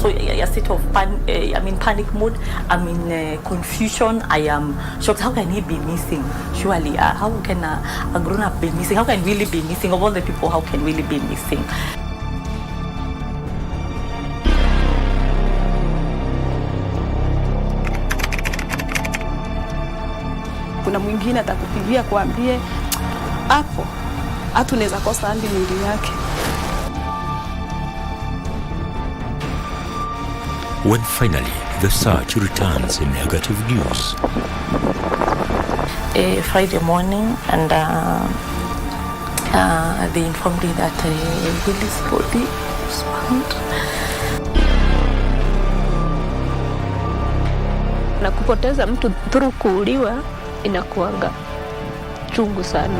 So a state of panic mode. I'm in confusion. I am shocked. How can he be missing? Surely, how can a grown-up be missing? How can really be missing? Of all the people, how can really be missing? Kuna mwingine atakupigia kuambie hapo hata unaweza kosa hadi mwili yake. When finally the search returns in negative news. Friday morning, and they informed me that Willie's body was found. Na kupoteza mtu through kuuliwa inakuanga chungu sana.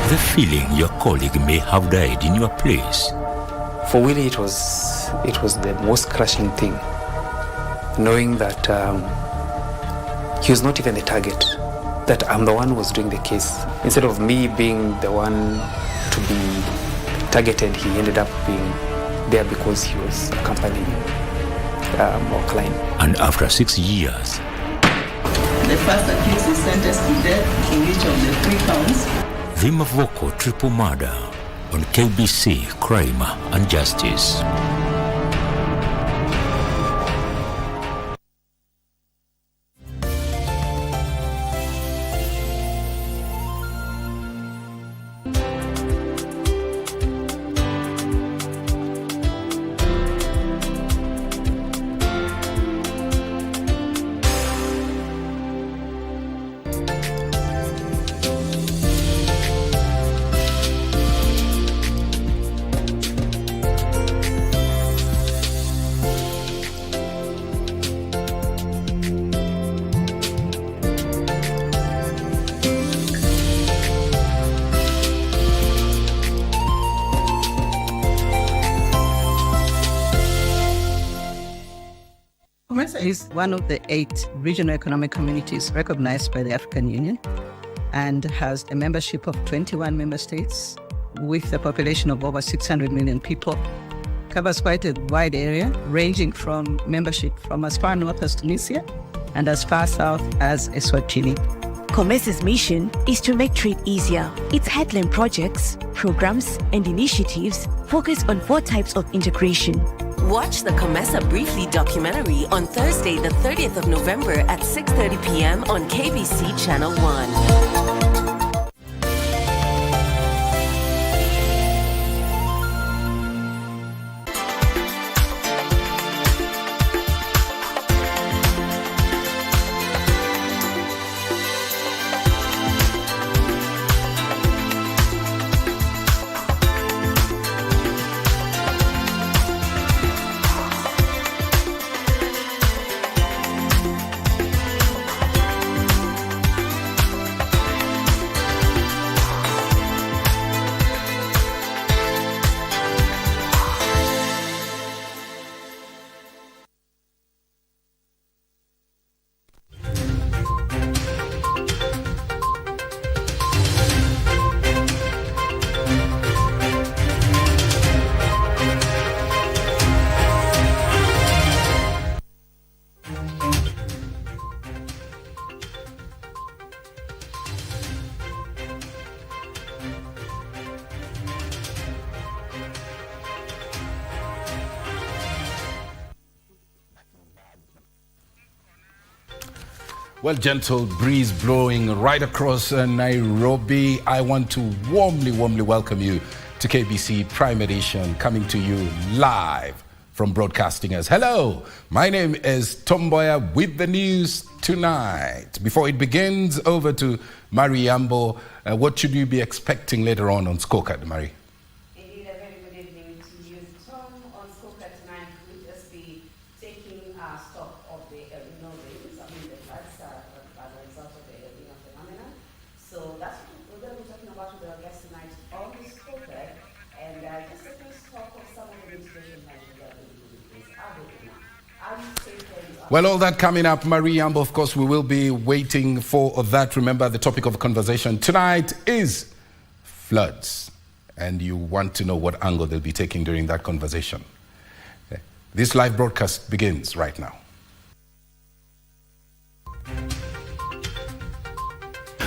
The feeling your colleague may have died in your place. For Willie, it was the most crushing thing, knowing that he was not even the target, that I'm the one who was doing the case. Instead of me being the one to be targeted, he ended up being there because he was accompanying our client. And after 6 years, the first accused is sentenced to death in each of the 3 counts. the Mavoko triple murder on KBC Crime and Justice. Mboya is one of the 8 regional economic communities recognized by the African Union and has a membership of 21 member states with a population of over 600 million people. Covers quite a wide area, ranging from membership from as far north as Tunisia and as far south as Eswatini. COMESA's mission is to make trade easier. Its headline projects, programs, and initiatives focus on 4 types of integration. Watch the COMESA Briefly documentary on Thursday, the 30th of November at 6:30 p.m. on KBC Channel 1. Well, gentle breeze blowing right across Nairobi. I want to warmly welcome you to KBC Prime Edition, coming to you live from Broadcastingers. Hello, my name is Mboya with the news tonight. Before it begins, over to Mari Yambo. What should you be expecting later on Scorecard, Mari? Indeed, a very good evening to you, Tom. On Scorecard tonight, we'll just be taking stock of the the floods as a result of the El Niño phenomenon. So that's what we're going to be talking about with our guests tonight on the Scorecard, and just a quick talk of some of the mitigation measures that we're doing in this. Well, all that coming up, Marie Yambo. Of course, we will be waiting for that. Remember, the topic of conversation tonight is floods. and you want to know what angle they'll be taking during that conversation. This live broadcast begins right now.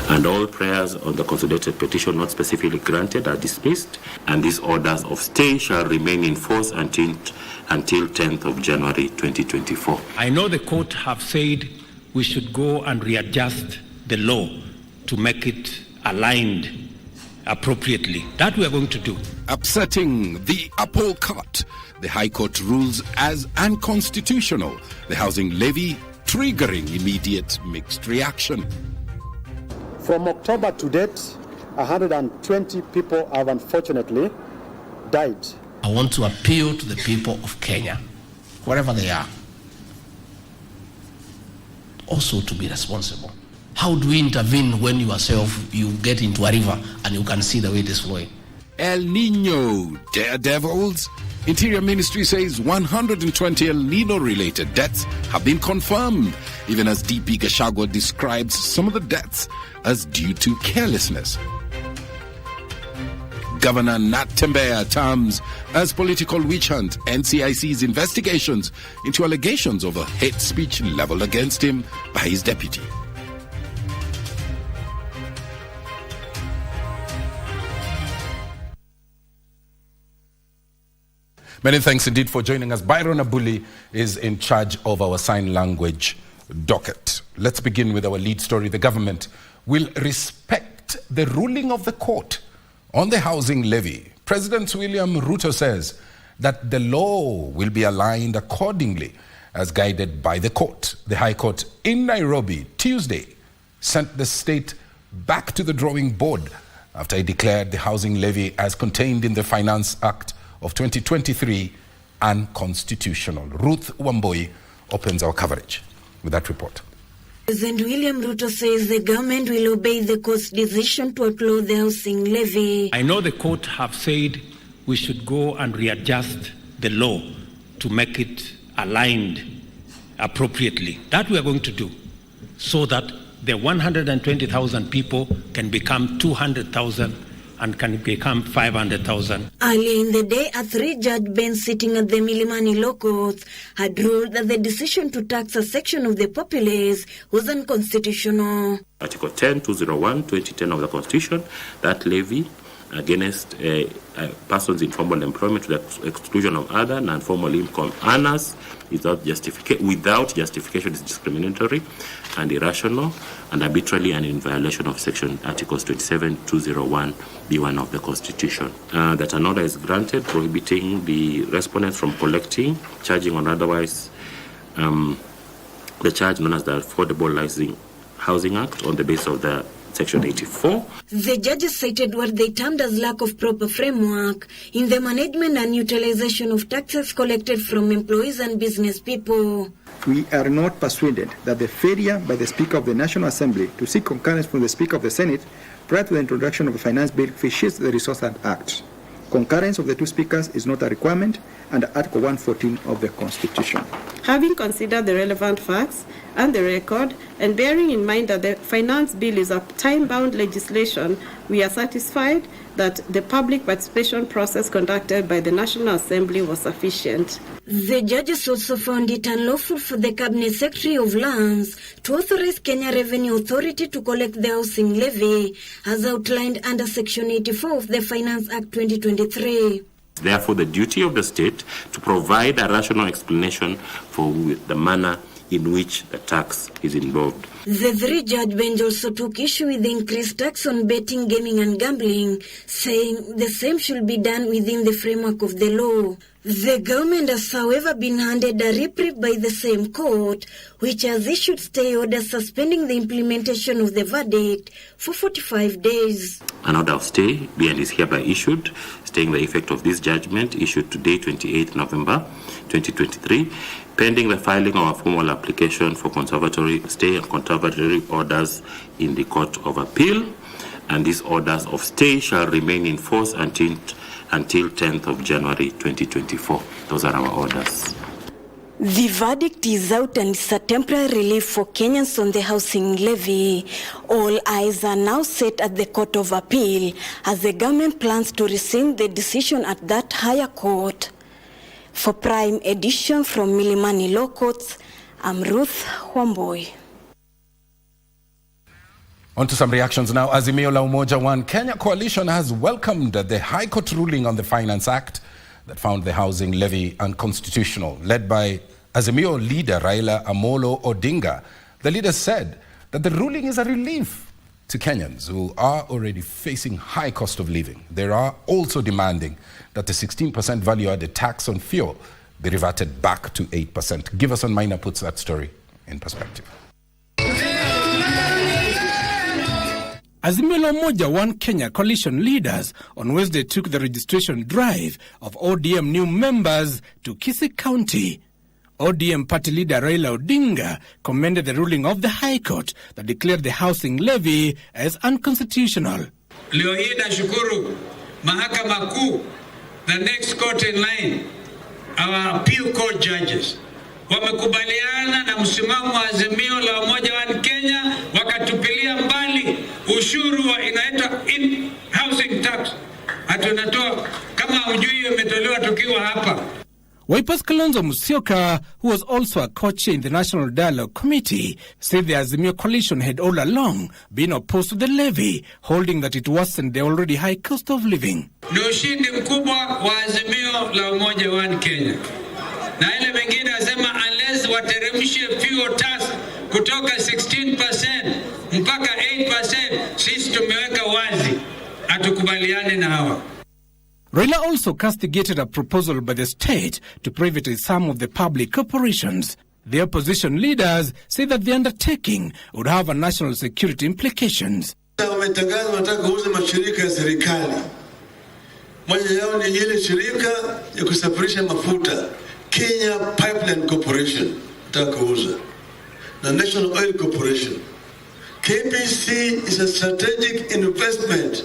And all prayers on the consolidated petition not specifically granted are dismissed, and these orders of stay shall remain in force until 10th of January 2024. I know the court have said we should go and readjust the law to make it aligned appropriately. That we are going to do. Upsetting the apple cart. The High Court rules as unconstitutional. The housing levy triggering immediate mixed reaction. From October to date, 120 people have unfortunately died. I want to appeal to the people of Kenya, wherever they are, also to be responsible. How do we intervene when you get into a river and you can see the way it is flowing? El Nino daredevils. Interior Ministry says 120 El Nino-related deaths have been confirmed, even as DP Gachagua describes some of the deaths as due to carelessness. Governor Nat Mboya terms as political witch hunt NCIC's investigations into allegations of a hate speech leveled against him by his deputy. Many thanks indeed for joining us. Byron Abuli is in charge of our sign language docket. Let's begin with our lead story. The government will respect the ruling of the court on the housing levy. President William Ruto says that the law will be aligned accordingly as guided by the court. The High Court in Nairobi Tuesday sent the state back to the drawing board after it declared the housing levy as contained in the Finance Act of 2023 unconstitutional. Ruth Wamboi opens our coverage with that report. President William Ruto says the government will obey the court's decision to outlaw the housing levy. I know the court have said we should go and readjust the law to make it aligned appropriately. That we are going to do, so that the 120,000 people can become 200,000 and can become 500,000. Earlier in the day, a three-judge bench sitting at the Milimani Law Court had ruled that the decision to tax a section of the populace was unconstitutional. Article 10, 201, 2010 of the Constitution, that levy against persons in formal employment to the exclusion of other non-formal income earners without justification is discriminatory and irrational and arbitrarily and in violation of section articles 27, 201, B1 of the Constitution. That an order is granted prohibiting the respondents from collecting, charging or otherwise the charge known as the Affordable Housing Act on the basis of the Section 84. The judges cited what they termed as lack of proper framework in the management and utilization of taxes collected from employees and business people. We are not persuaded that the failure by the Speaker of the National Assembly to seek concurrence from the Speaker of the Senate prior to the introduction of the Finance Bill vitiates the Resource Act. Concurrence of the two speakers is not a requirement under Article 114 of the Constitution. Having considered the relevant facts and the record, and bearing in mind that the Finance Bill is a time-bound legislation, we are satisfied that the public participation process conducted by the National Assembly was sufficient. The judges also found it unlawful for the Cabinet Secretary of Lands to authorize Kenya Revenue Authority to collect the housing levy as outlined under Section 84 of the Finance Act 2023. Therefore, the duty of the state to provide a rational explanation for the manner in which the tax is involved. The three-judge bench also took issue with the increased tax on betting, gaming and gambling, saying the same should be done within the framework of the law. The government has, however, been handed a reprieve by the same court, which has issued stay orders suspending the implementation of the verdict for 45 days. An order of stay is hereby issued, staying the effect of this judgment issued today, 28 November 2023, pending the filing of a formal application for conservatory stay and conservatory orders in the Court of Appeal, and these orders of stay shall remain in force until 10th of January 2024. Those are our orders. The verdict is out and it's a temporary relief for Kenyans on the housing levy. All eyes are now set at the Court of Appeal as the government plans to rescind the decision at that higher court. For Prime Edition from Milimani Law Courts, I'm Ruth Wamboi. On to some reactions now. Azimio la Umoja One Kenya coalition has welcomed the High Court ruling on the Finance Act that found the housing levy unconstitutional. Led by Azimio leader Raila Amolo Odinga, the leader said that the ruling is a relief to Kenyans who are already facing high cost of living. They are also demanding that the 16% value-added tax on fuel be reverted back to 8%. Give us on Minor puts that story in perspective. Azimio la Umoja One Kenya coalition leaders on Wednesday took the registration drive of ODM new members to Kisii County. ODM party leader Raila Odinga commended the ruling of the High Court that declared the housing levy as unconstitutional. Leo hii nashukuru Mahakama Kuu, the next court in line, our appeal court judges, wamekubaliana na msimamo wa Azimio la Umoja One Kenya, wakatupilia mbali ushuru wa inaitwa in-housing tax. Hatunatoa kama hujui imetolewa tukiwa hapa. Wiper's Kalonzo Musyoka, who was also a co-chair in the National Dialogue Committee, said the Azimio coalition had all along been opposed to the levy, holding that it worsened the already high cost of living. Ni ushindi mkubwa wa Azimio la Umoja One Kenya. Na ile mengine wasema unless wateremshe fuel tax kutoka 16% mpaka 8%, sisi tumeweka wazi hatukubaliane na hawa. Raila also castigated a proposal by the state to privatize some of the public corporations. The opposition leaders say that the undertaking would have a national security implications. Wametangaza wanataka kuuza mashirika ya serikali. Moja yao ni ile shirika ya kusafirisha mafuta, Kenya Pipeline Corporation, nataka kuuza, na National Oil Corporation. KBC is a strategic investment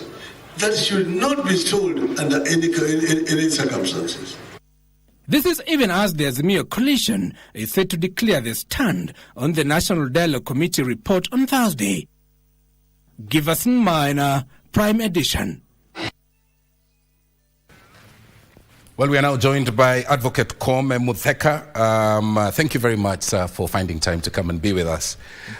that should not be sold under any circumstances. This is even as the Azimio coalition is set to declare the stand on the National Dialogue Committee report on Thursday. Giverson Minor, Prime Edition. Well, we are now joined by Advocate Kome Mutheka. Thank you very much for finding time to come and be with us.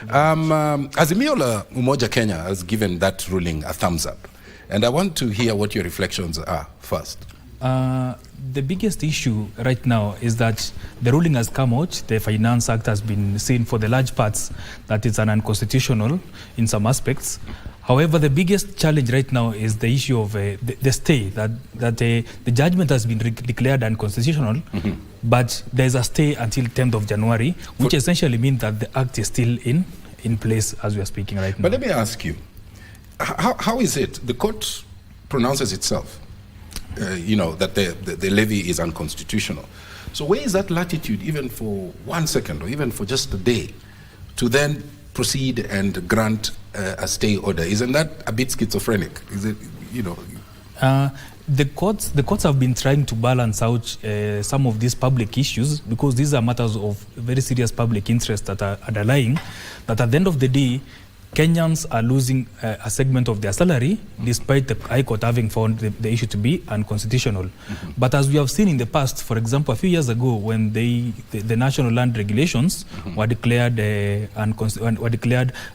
Azimio la Umoja Kenya has given that ruling a thumbs up. And I want to hear what your reflections are first. The biggest issue right now is that the ruling has come out. The Finance Act has been seen for the large parts that it's an unconstitutional in some aspects. However, the biggest challenge right now is the issue of the stay, that the judgment has been declared unconstitutional, but there's a stay until 10th of January, which essentially means that the act is still in place as we are speaking right now. But let me ask you, how is it the court pronounces itself, that the levy is unconstitutional? So where is that latitude, even for 1 second or even for just a day, to then proceed and grant a stay order? Isn't that a bit schizophrenic? Is it, The courts have been trying to balance out some of these public issues, because these are matters of very serious public interest that are underlying, that at the end of the day, Kenyans are losing a segment of their salary, despite the High Court having found the issue to be unconstitutional. But as we have seen in the past, for example, a few years ago, when the national land regulations were declared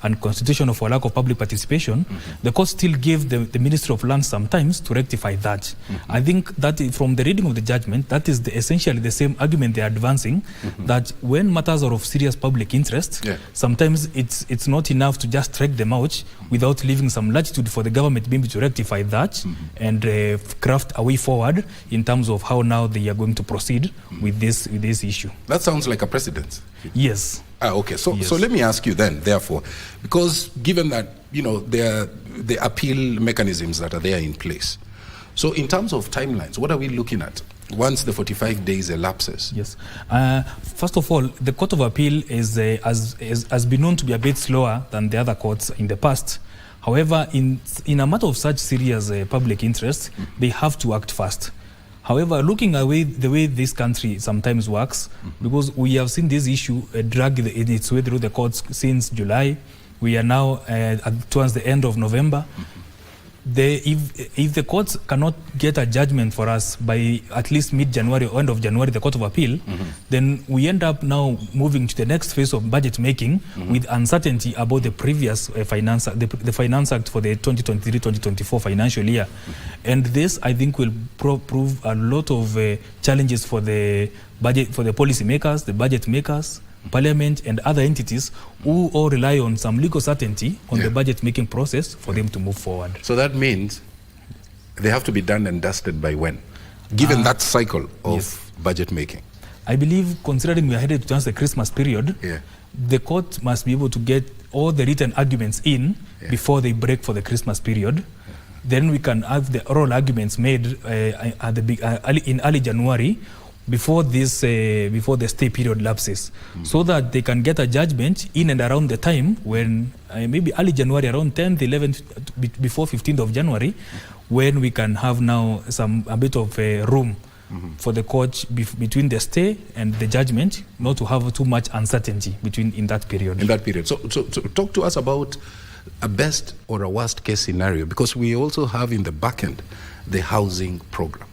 unconstitutional for lack of public participation, the court still gave the Ministry of Lands some time to rectify that. I think that from the reading of the judgment, that is essentially the same argument they are advancing, that when matters are of serious public interest, sometimes it's not enough to just strike them out without leaving some latitude for the government maybe to rectify that and craft a way forward in terms of how now they are going to proceed with this issue. That sounds like a precedent. Yes. Okay. So let me ask you then, therefore, because given that there are the appeal mechanisms that are there in place, so in terms of timelines, what are we looking at once the 45 days elapses? Yes. First of all, the Court of Appeal has been known to be a bit slower than the other courts in the past. However, in a matter of such serious public interest, they have to act fast. However, looking away the way this country sometimes works, because we have seen this issue drag its way through the courts since July, we are now towards the end of November. If the courts cannot get a judgment for us by at least mid-January or end of January, the Court of Appeal, then we end up now moving to the next phase of budget making with uncertainty about the previous Finance Act for the 2023-2024 financial year. And this, I think, will prove a lot of challenges for the budget, for the policy makers, the budget makers, Parliament and other entities who all rely on some legal certainty on the budget making process for them to move forward. So that means they have to be done and dusted by when? Given that cycle of budget making. I believe, considering we are headed towards the Christmas period, the court must be able to get all the written arguments in before they break for the Christmas period. Then we can have the oral arguments made in early January, before the stay period lapses, so that they can get a judgment in and around the time when maybe early January, around 10th, 11th, before 15th of January, when we can have now a bit of room for the court between the stay and the judgment, not to have too much uncertainty in that period. In that period. So talk to us about a best or a worst case scenario, because we also have in the back end the housing program.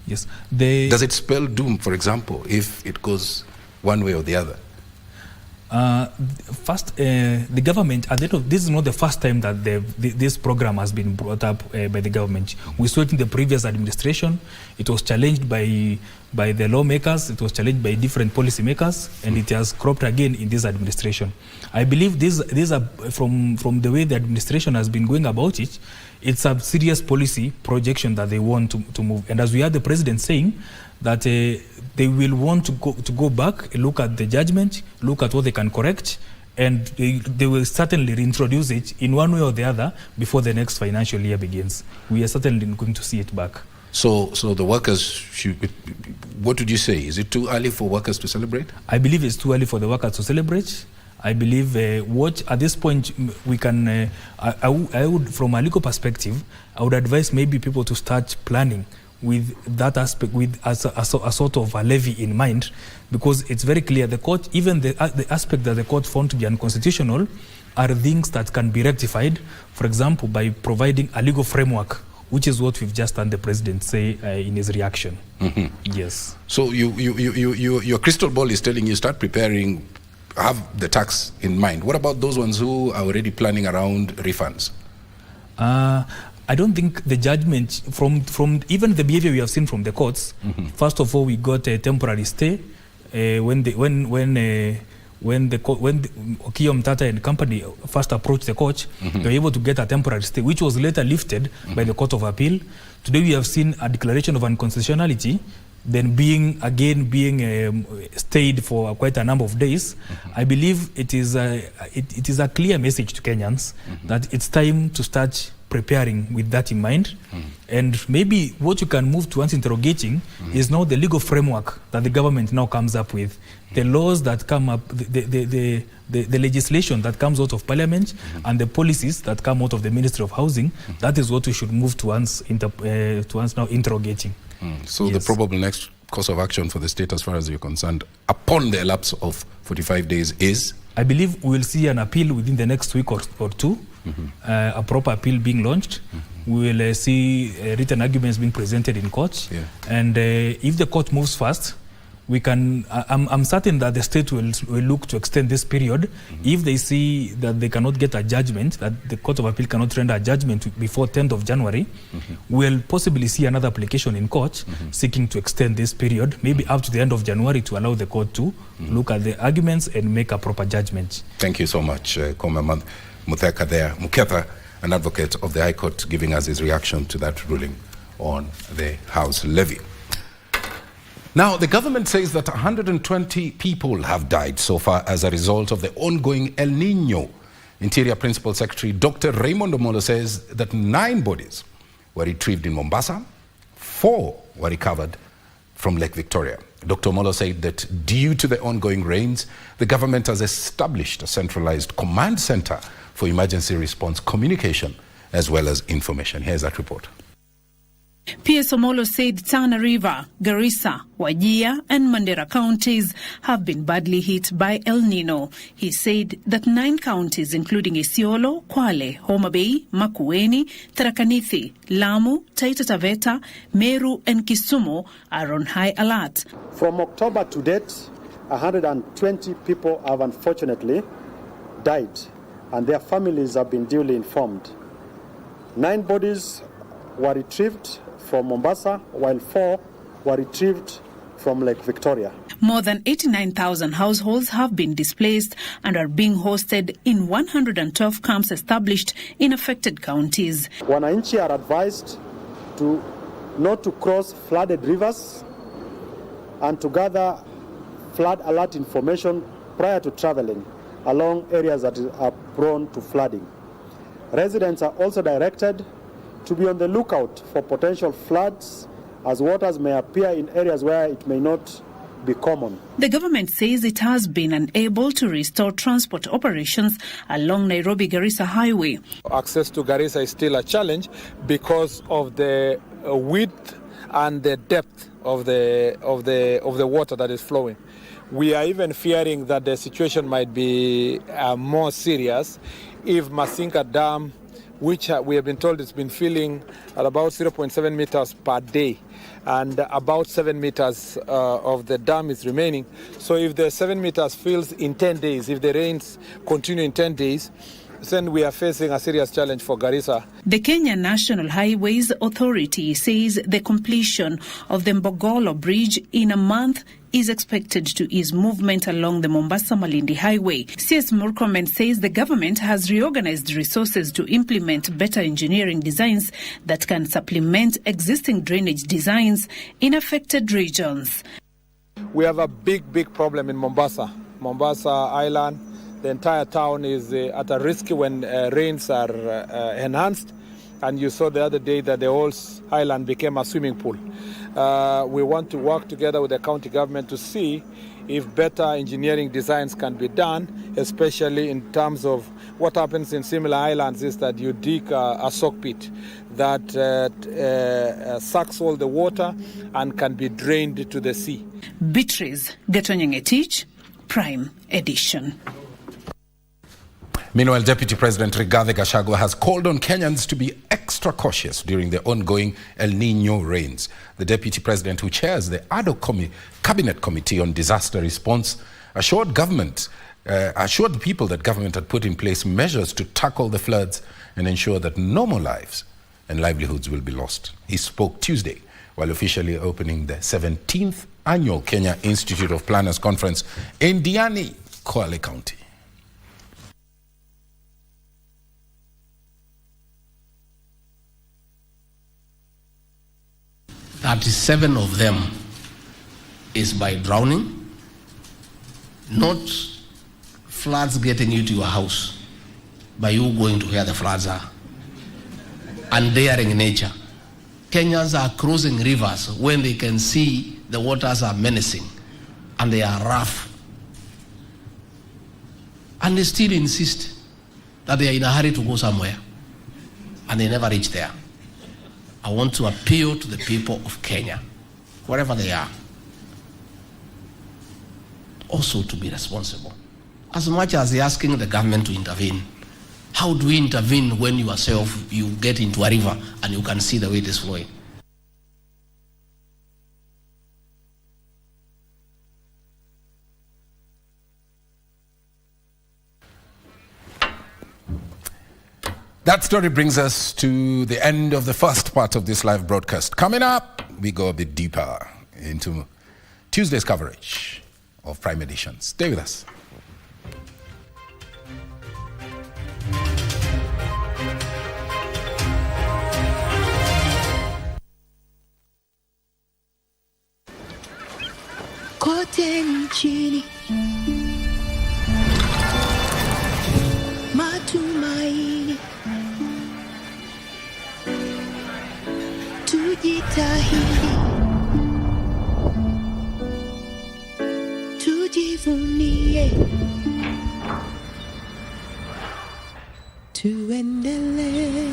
Yes. Does it spell doom, for example, if it goes one way or the other? First, the government, this is not the first time that this program has been brought up by the government. We saw it in the previous administration. It was challenged by the lawmakers, it was challenged by different policymakers, and it has cropped again in this administration. I believe these are from the way the administration has been going about it. It's a serious policy projection that they want to move. And as we heard the president saying, that they will want to go back, look at the judgment, look at what they can correct, and they will certainly reintroduce it in one way or the other before the next financial year begins. We are certainly going to see it back. So the workers what would you say? Is it too early for workers to celebrate? I believe it's too early for the workers to celebrate. I believe at this point we can, I would, from a legal perspective, I would advise maybe people to start planning with that aspect, with as a sort of a levy in mind, because it's very clear the court, even the aspect that the court found to be unconstitutional, are things that can be rectified, for example, by providing a legal framework, which is what we've just heard the president say in his reaction. Yes. So your crystal ball is telling you start preparing, have the tax in mind. What about those ones who are already planning around refunds? I don't think the judgment from even the behavior we have seen from the courts. First of all, we got a temporary stay when Okiya Mtata and company first approached the court. They were able to get a temporary stay, which was later lifted by the Court of Appeal. Today we have seen a declaration of unconstitutionality, then being stayed for quite a number of days. I believe it is a clear message to Kenyans that it's time to start preparing with that in mind. And maybe what you can move towards interrogating is now the legal framework that the government now comes up with, the laws that come up, the legislation that comes out of Parliament, and the policies that come out of the Ministry of Housing. That is what we should move towards now interrogating. So the probable next course of action for the state, as far as you're concerned, upon the elapse of 45 days is? I believe we will see an appeal within the next week or two, a proper appeal being launched. We will see written arguments being presented in court. And if the court moves fast, we can. I'm certain that the state will look to extend this period. If they see that they cannot get a judgment, that the Court of Appeal cannot render a judgment before 10th of January, we'll possibly see another application in court seeking to extend this period, maybe up to the end of January, to allow the court to look at the arguments and make a proper judgment. Thank you so much, Koma Mutheka there. Muketha, an advocate of the High Court, giving us his reaction to that ruling on the House levy. Now, the government says that 120 people have died so far as a result of the ongoing El Nino. Interior Principal Secretary Dr. Raymond Omolo says that 9 bodies were retrieved in Mombasa, 4 were recovered from Lake Victoria. Dr. Omolo said that due to the ongoing rains, the government has established a centralized command center for emergency response communication as well as information. Here's that report. P.S. Omolo said Tana River, Garissa, Wajir and Mandera counties have been badly hit by El Nino. He said that 9 counties including Isiolo, Kwale, Homa Bay, Makueni, Tharaka Nithi, Lamu, Taita Taveta, Meru and Kisumu are on high alert. From October to date, 120 people have unfortunately died and their families have been duly informed. 9 bodies were retrieved from Mombasa, while 4 were retrieved from Lake Victoria. More than 89,000 households have been displaced and are being hosted in 112 camps established in affected counties. Wananchi are advised not to cross flooded rivers and to gather flood alert information prior to traveling along areas that are prone to flooding. Residents are also directed to be on the lookout for potential floods, as waters may appear in areas where it may not be common. The government says it has been unable to restore transport operations along Nairobi-Garissa highway. Access to Garissa is still a challenge because of the width and the depth of the water that is flowing. We are even fearing that the situation might be more serious if Masinga Dam, which we have been told it's been filling at about 0.7 meters per day, and about 7 meters of the dam is remaining. So if the 7 meters fills in 10 days, if the rains continue in 10 days, then we are facing a serious challenge for Garissa. The Kenya National Highways Authority says the completion of the Mbogolo Bridge in a month is expected to ease movement along the Mombasa-Malindi Highway. CS Murkomen says the government has reorganized resources to implement better engineering designs that can supplement existing drainage designs in affected regions. We have a big problem in Mombasa Island. The entire town is at a risk when rains are enhanced. And you saw the other day that the whole island became a swimming pool. We want to work together with the county government to see if better engineering designs can be done, especially in terms of what happens in similar islands is that you dig a soak pit that sucks all the water and can be drained to the sea. Beatrice Gatonyengetich, Prime Edition. Meanwhile, Deputy President Rigathi Gachagua has called on Kenyans to be extra cautious during the ongoing El Nino rains. The Deputy President, who chairs the ad hoc Cabinet Committee on Disaster Response, assured the people that government had put in place measures to tackle the floods and ensure that no more lives and livelihoods will be lost. He spoke Tuesday while officially opening the 17th annual Kenya Institute of Planners Conference in Diani, Kwale County. Seven of them is by drowning, not floods getting you to your house, by you going to where the floods are, and daring nature. Kenyans are crossing rivers when they can see the waters are menacing and they are rough. And they still insist that they are in a hurry to go somewhere, and they never reach there. I want to appeal to the people of Kenya, wherever they are, also to be responsible. As much as they're asking the government to intervene, how do we intervene when yourself, you get into a river and you can see the way it is flowing? That story brings us to the end of the first part of this live broadcast. Coming up, we go a bit deeper into Tuesday's coverage of Prime Edition. Stay with us. Kote nchini matumaini, tujitahidi, tujivunie, tuendelee.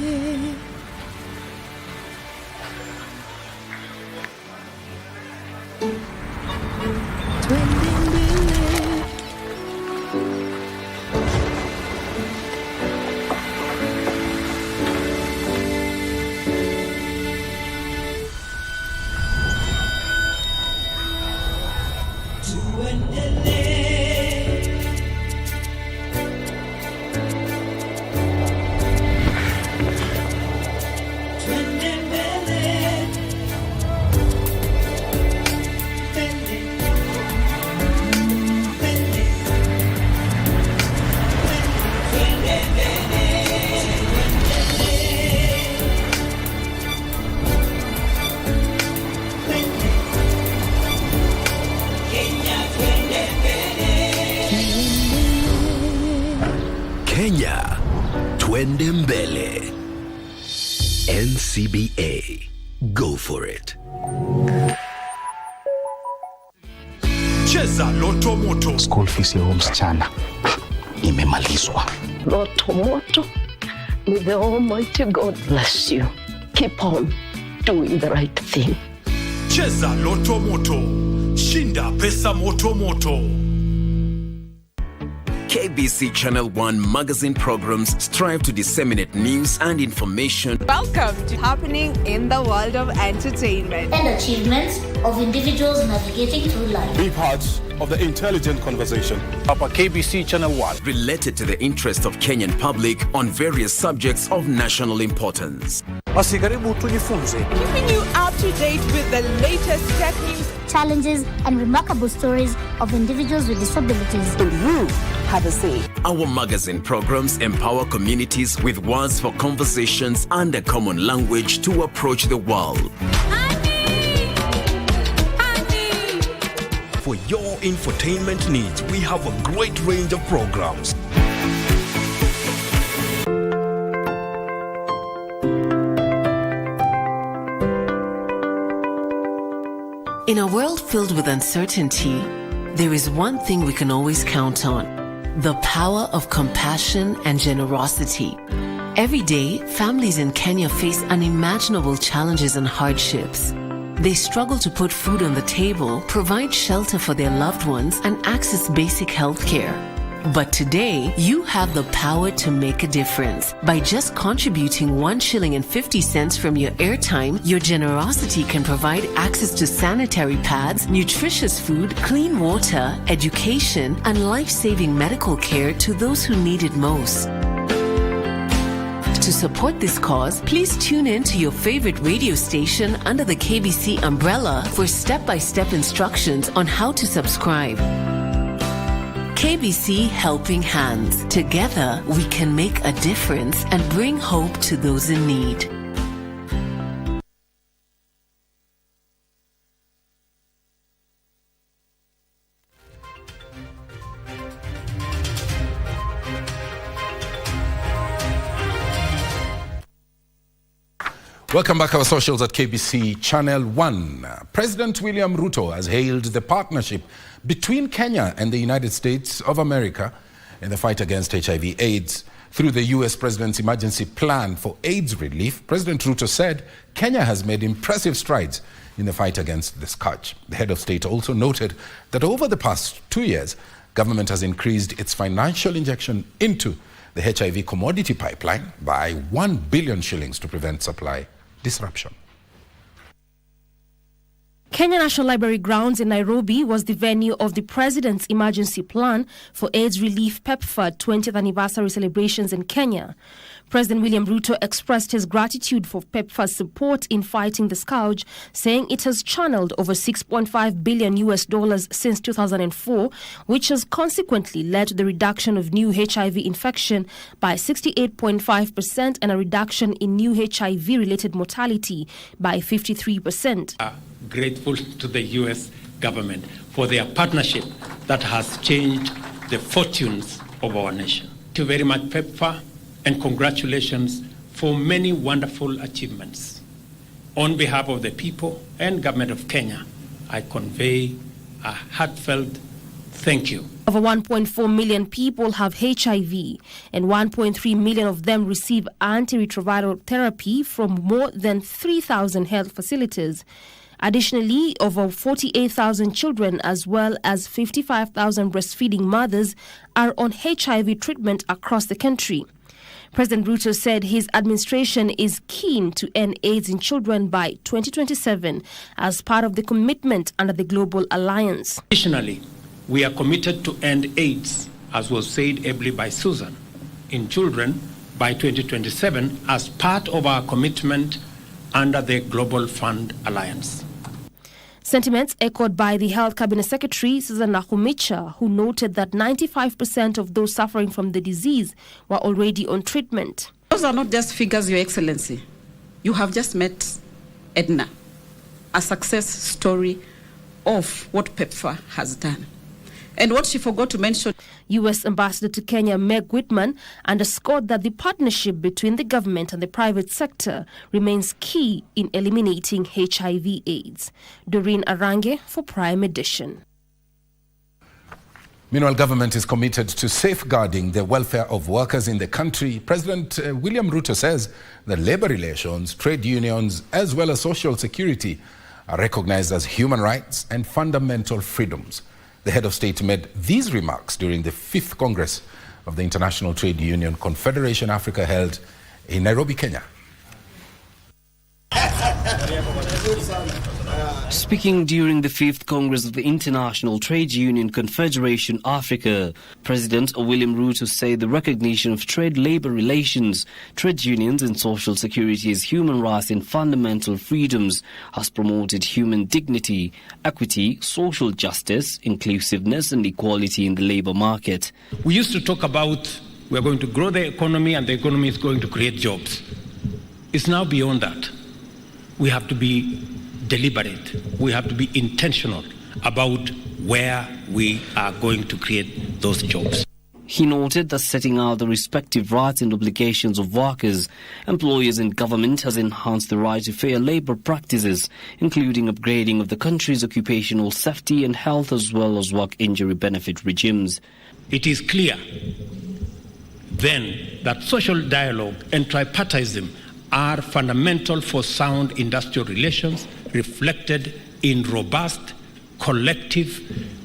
Twende mbele. NCBA. Go for it. Cheza Loto Moto. School fees ya msichana imemalizwa. Loto Moto. May the Almighty God bless you. Keep on doing the right thing. Cheza Loto Moto. Shinda pesa moto moto. KBC Channel 1 magazine programs strive to disseminate news and information. Welcome to Happening in the World of Entertainment and achievements of individuals navigating through life. Be part of the intelligent conversation. Upper KBC Channel 1. Related to the interest of Kenyan public on various subjects of national importance. Wasigaribu tujifunze. Keeping you up to date with the latest tech news, challenges and remarkable stories of individuals with disabilities. So you have a say. Our magazine programs empower communities with words for conversations and a common language to approach the world. For your infotainment needs, we have a great range of programs. In a world filled with uncertainty, there is one thing we can always count on: the power of compassion and generosity. Every day, families in Kenya face unimaginable challenges and hardships. They struggle to put food on the table, provide shelter for their loved ones, and access basic health care. But today, you have the power to make a difference. By just contributing 1 shilling and 50 cents from your airtime, your generosity can provide access to sanitary pads, nutritious food, clean water, education, and life-saving medical care to those who need it most. To support this cause, please tune in to your favorite radio station under the KBC umbrella for step-by-step instructions on how to subscribe. KBC Helping Hands. Together, we can make a difference and bring hope to those in need. Welcome back, our socials at KBC Channel 1. President William Ruto has hailed the partnership between Kenya and the United States of America in the fight against HIV/AIDS. Through the U.S. President's emergency plan for AIDS relief, President Ruto said Kenya has made impressive strides in the fight against the scourge. The head of state also noted that over the past 2 years, government has increased its financial injection into the HIV commodity pipeline by 1 billion shillings to prevent supply disruption. Kenya National Library grounds in Nairobi was the venue of the President's Emergency Plan for AIDS Relief PEPFAR 20th anniversary celebrations in Kenya. President William Ruto expressed his gratitude for PEPFAR's support in fighting the scourge, saying it has channeled over $6.5 billion since 2004, which has consequently led to the reduction of new HIV infection by 68.5% and a reduction in new HIV-related mortality by 53%. Grateful to the U.S. government for their partnership that has changed the fortunes of our nation. Thank you very much, PEPFAR, and congratulations for many wonderful achievements. On behalf of the people and government of Kenya, I convey a heartfelt thank you. Over 1.4 million people have HIV, and 1.3 million of them receive antiretroviral therapy from more than 3,000 health facilities. Additionally, over 48,000 children as well as 55,000 breastfeeding mothers are on HIV treatment across the country. President Ruto said his administration is keen to end AIDS in children by 2027 as part of the commitment under the Global Alliance. Additionally, we are committed to end AIDS, as was said ably by Susan, in children by 2027 as part of our commitment under the Global Fund Alliance. Sentiments echoed by the Health Cabinet Secretary, Susan Nakhumicha, who noted that 95% of those suffering from the disease were already on treatment. Those are not just figures, Your Excellency. You have just met Edna, a success story of what PEPFAR has done. And what she forgot to mention... U.S. Ambassador to Kenya, Meg Whitman, underscored that the partnership between the government and the private sector remains key in eliminating HIV/AIDS. Doreen Arange for Prime Edition. Meanwhile, government is committed to safeguarding the welfare of workers in the country. President William Ruto says that labor relations, trade unions, as well as social security are recognized as human rights and fundamental freedoms. The head of state made these remarks during the 5th Congress of the International Trade Union Confederation Africa held in Nairobi, Kenya. Speaking during the 5th Congress of the International Trade Union Confederation Africa, President William Ruto said the recognition of trade labor relations, trade unions and social security as human rights and fundamental freedoms has promoted human dignity, equity, social justice, inclusiveness and equality in the labor market. We used to talk about we're going to grow the economy and the economy is going to create jobs. It's now beyond that. We have to be deliberate. We have to be intentional about where we are going to create those jobs. He noted that setting out the respective rights and obligations of workers, employers and government has enhanced the right to fair labor practices, including upgrading of the country's occupational safety and health as well as work injury benefit regimes. It is clear then that social dialogue and tripartism are fundamental for sound industrial relations reflected in robust collective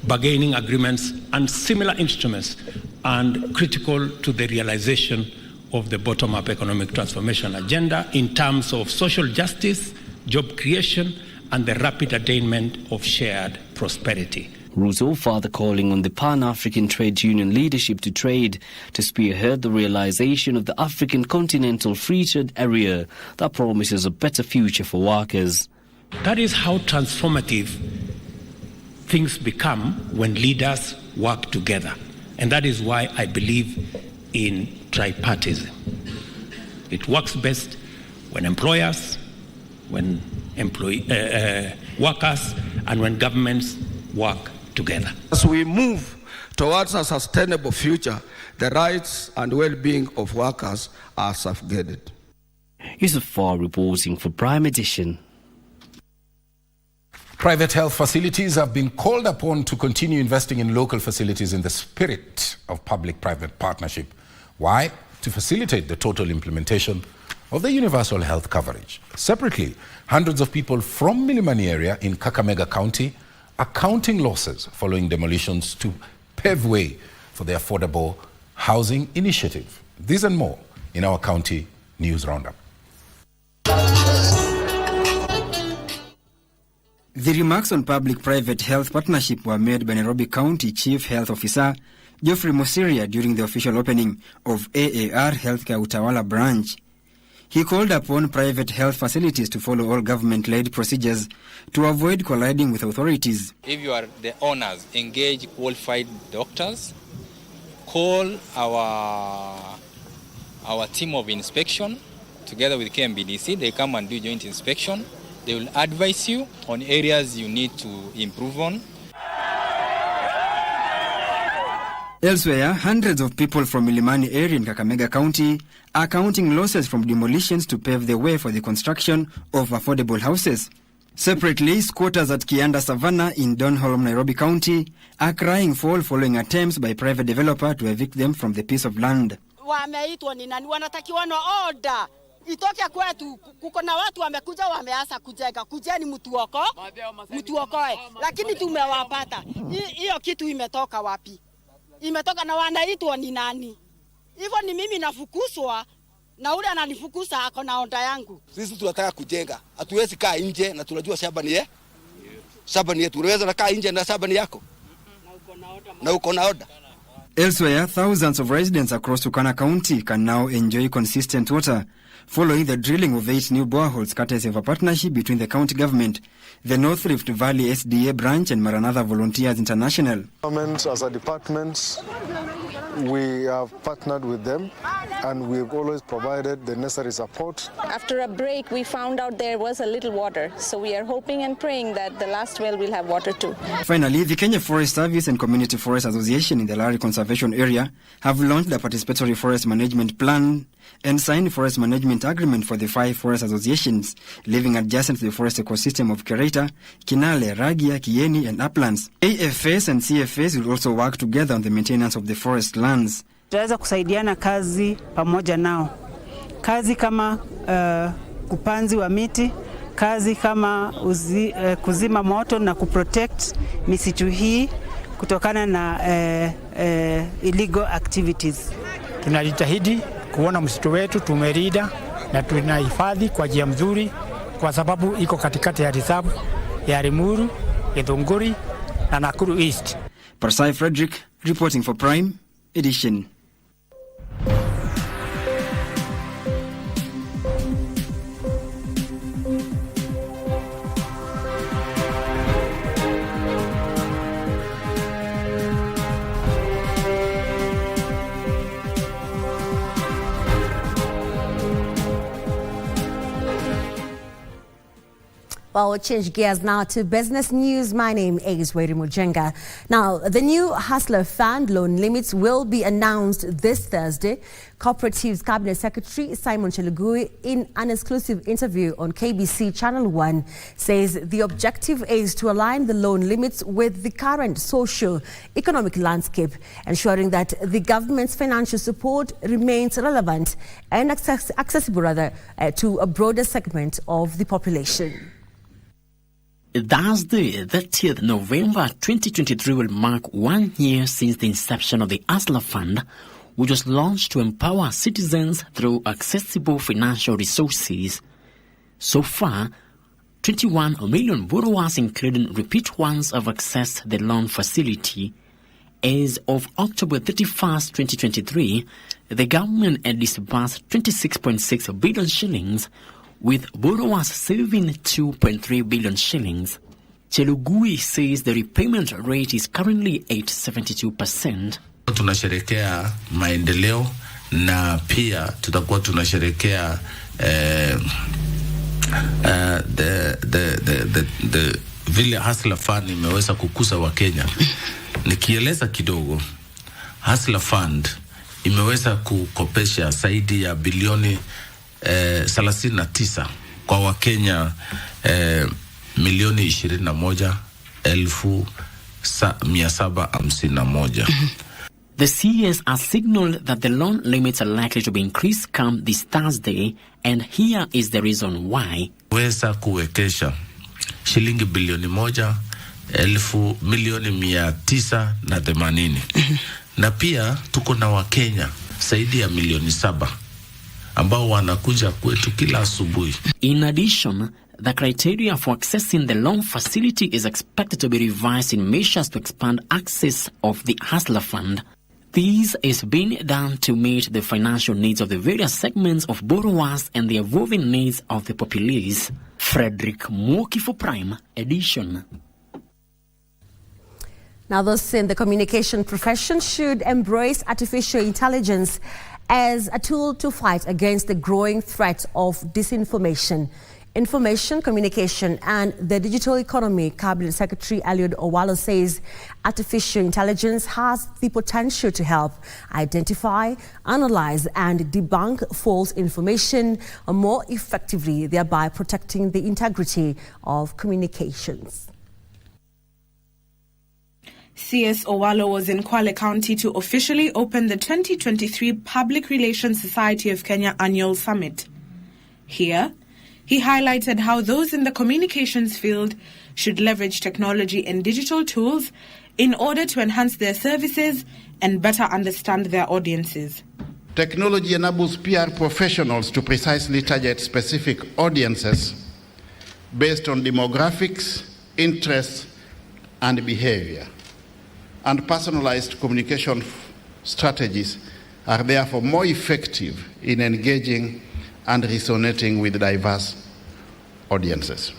bargaining agreements and similar instruments, and critical to the realization of the bottom-up economic transformation agenda in terms of social justice, job creation, and the rapid attainment of shared prosperity. Ruto further calling on the Pan-African Trade Union leadership to trade to spearhead the realization of the African continental free trade area that promises a better future for workers. That is how transformative things become when leaders work together. And that is why I believe in tripartism. It works best when employers, when workers, and when governments work together. As we move towards a sustainable future, the rights and well-being of workers are safeguarded. Yusuf Farr reporting for Prime Edition. Private health facilities have been called upon to continue investing in local facilities in the spirit of public-private partnership. Why? To facilitate the total implementation of the universal health coverage. Separately, hundreds of people from Milimani area in Kakamega County are counting losses following demolitions to pave way for the affordable housing initiative. This and more in our county news roundup. The remarks on public-private health partnership were made by Nairobi County Chief Health Officer Geoffrey Mosiria during the official opening of AAR Healthcare Utawala branch. He called upon private health facilities to follow all government-led procedures to avoid colliding with authorities. If you are the owners, engage qualified doctors, call our team of inspection together with KMBDC. They come and do joint inspection. They will advise you on areas you need to improve on. Elsewhere, hundreds of people from Milimani area in Kakamega County are counting losses from demolitions to pave the way for the construction of affordable houses. Separately, squatters at Kianda Savannah in Donholm, Nairobi County are crying foul following attempts by private developer to evict them from the piece of land. Wameitwa ni nani, wanatakiwa na order. Itoke kwetu, kuko na watu wamekuja wameanza kujenga, kujeni mtuokoe, lakini tumewapata. Hiyo kitu imetoka wapi? Imetoka na wanaitwa ni nani? Hivyo ni mimi nafukuswa na ule ananifukusa ako na onda yangu. Sisi tunataka kujenga. Hatuwezi kaa nje na tunajua shamba ni yetu. Shamba ni yetu. Unaweza kaa nje na shamba ni yako. Na uko na oda. Elsewhere, thousands of residents across Turkana County can now enjoy consistent water following the drilling of 8 new boreholes courtesy of a partnership between the county government, the North Rift Valley SDA branch and Maranatha Volunteers International. Government, as a department, we have partnered with them and we've always provided the necessary support. After a break, we found out there was a little water, so we are hoping and praying that the last well will have water too. Finally, the Kenya Forest Service and Community Forest Association in the Lari Conservation Area have launched a participatory forest management plan and signed forest management agreement for the 5 forest associations living adjacent to the forest ecosystem of Kereta, Kinale, Ragia, Kieni and Uplands. AFS and CFS will also work together on the maintenance of the forest lands. Tutaweza kusaidiana kazi pamoja nao. Kazi kama upanzi wa miti, kazi kama kuzima moto na kuprotect misitu hii kutokana na illegal activities. Tunajitahidi kuona msitu wetu tumerida na tunahifadhi kwa njia mzuri kwa sababu iko katikati ya reserve ya Limuru, Githunguri na Nakuru East. Persai Frederick reporting for Prime Edition. Well, we'll change gears now to business news. My name is Weri Mujenga. Now, the new Hustler Fund loan limits will be announced this Thursday. Cooperatives Cabinet Secretary Simon Chelugui, in an exclusive interview on KBC Channel 1, says the objective is to align the loan limits with the current socio-economic landscape, ensuring that the government's financial support remains relevant and accessible to a broader segment of the population. Thursday, 30th November 2023 will mark 1 year since the inception of the Hustler Fund, which was launched to empower citizens through accessible financial resources. So far, 21 million borrowers, including repeat ones, have accessed the loan facility. As of October 31st, 2023, the government had disbursed 26.6 billion shillings, with borrowers saving 2.3 billion shillings. Chelugui says the repayment rate is currently at 72%. Tunasherekea maendeleo na pia tutakuwa tunasherekea the vile Hustler Fund imeweza kukuza wa Kenya. Nikieleza kidogo, Hustler Fund imeweza kukopesha zaidi ya bilioni 39 kwa Wakenya milioni 21,751. The CS has signaled that the loan limits are likely to be increased come this Thursday, and here is the reason why. Weza kuwekesha shilingi bilioni 1,980,000 na pia tuko na Wakenya zaidi ya milioni 7 ambao wanakuja kwetu kila asubuhi. In addition, the criteria for accessing the loan facility is expected to be revised in measures to expand access of the Hustler Fund. This is being done to meet the financial needs of the various segments of borrowers and the evolving needs of the populace. Frederick Mwoki for Prime Edition. Now, those in the communication profession should embrace artificial intelligence as a tool to fight against the growing threat of disinformation. Information, Communication and the Digital Economy Cabinet Secretary Eliud Owalo says artificial intelligence has the potential to help identify, analyze and debunk false information more effectively, thereby protecting the integrity of communications. CS Owalo was in Kwale County to officially open the 2023 Public Relations Society of Kenya Annual Summit. Here, he highlighted how those in the communications field should leverage technology and digital tools in order to enhance their services and better understand their audiences. Technology enables PR professionals to precisely target specific audiences based on demographics, interests, and behavior. And personalized communication strategies are therefore more effective in engaging and resonating with diverse audiences.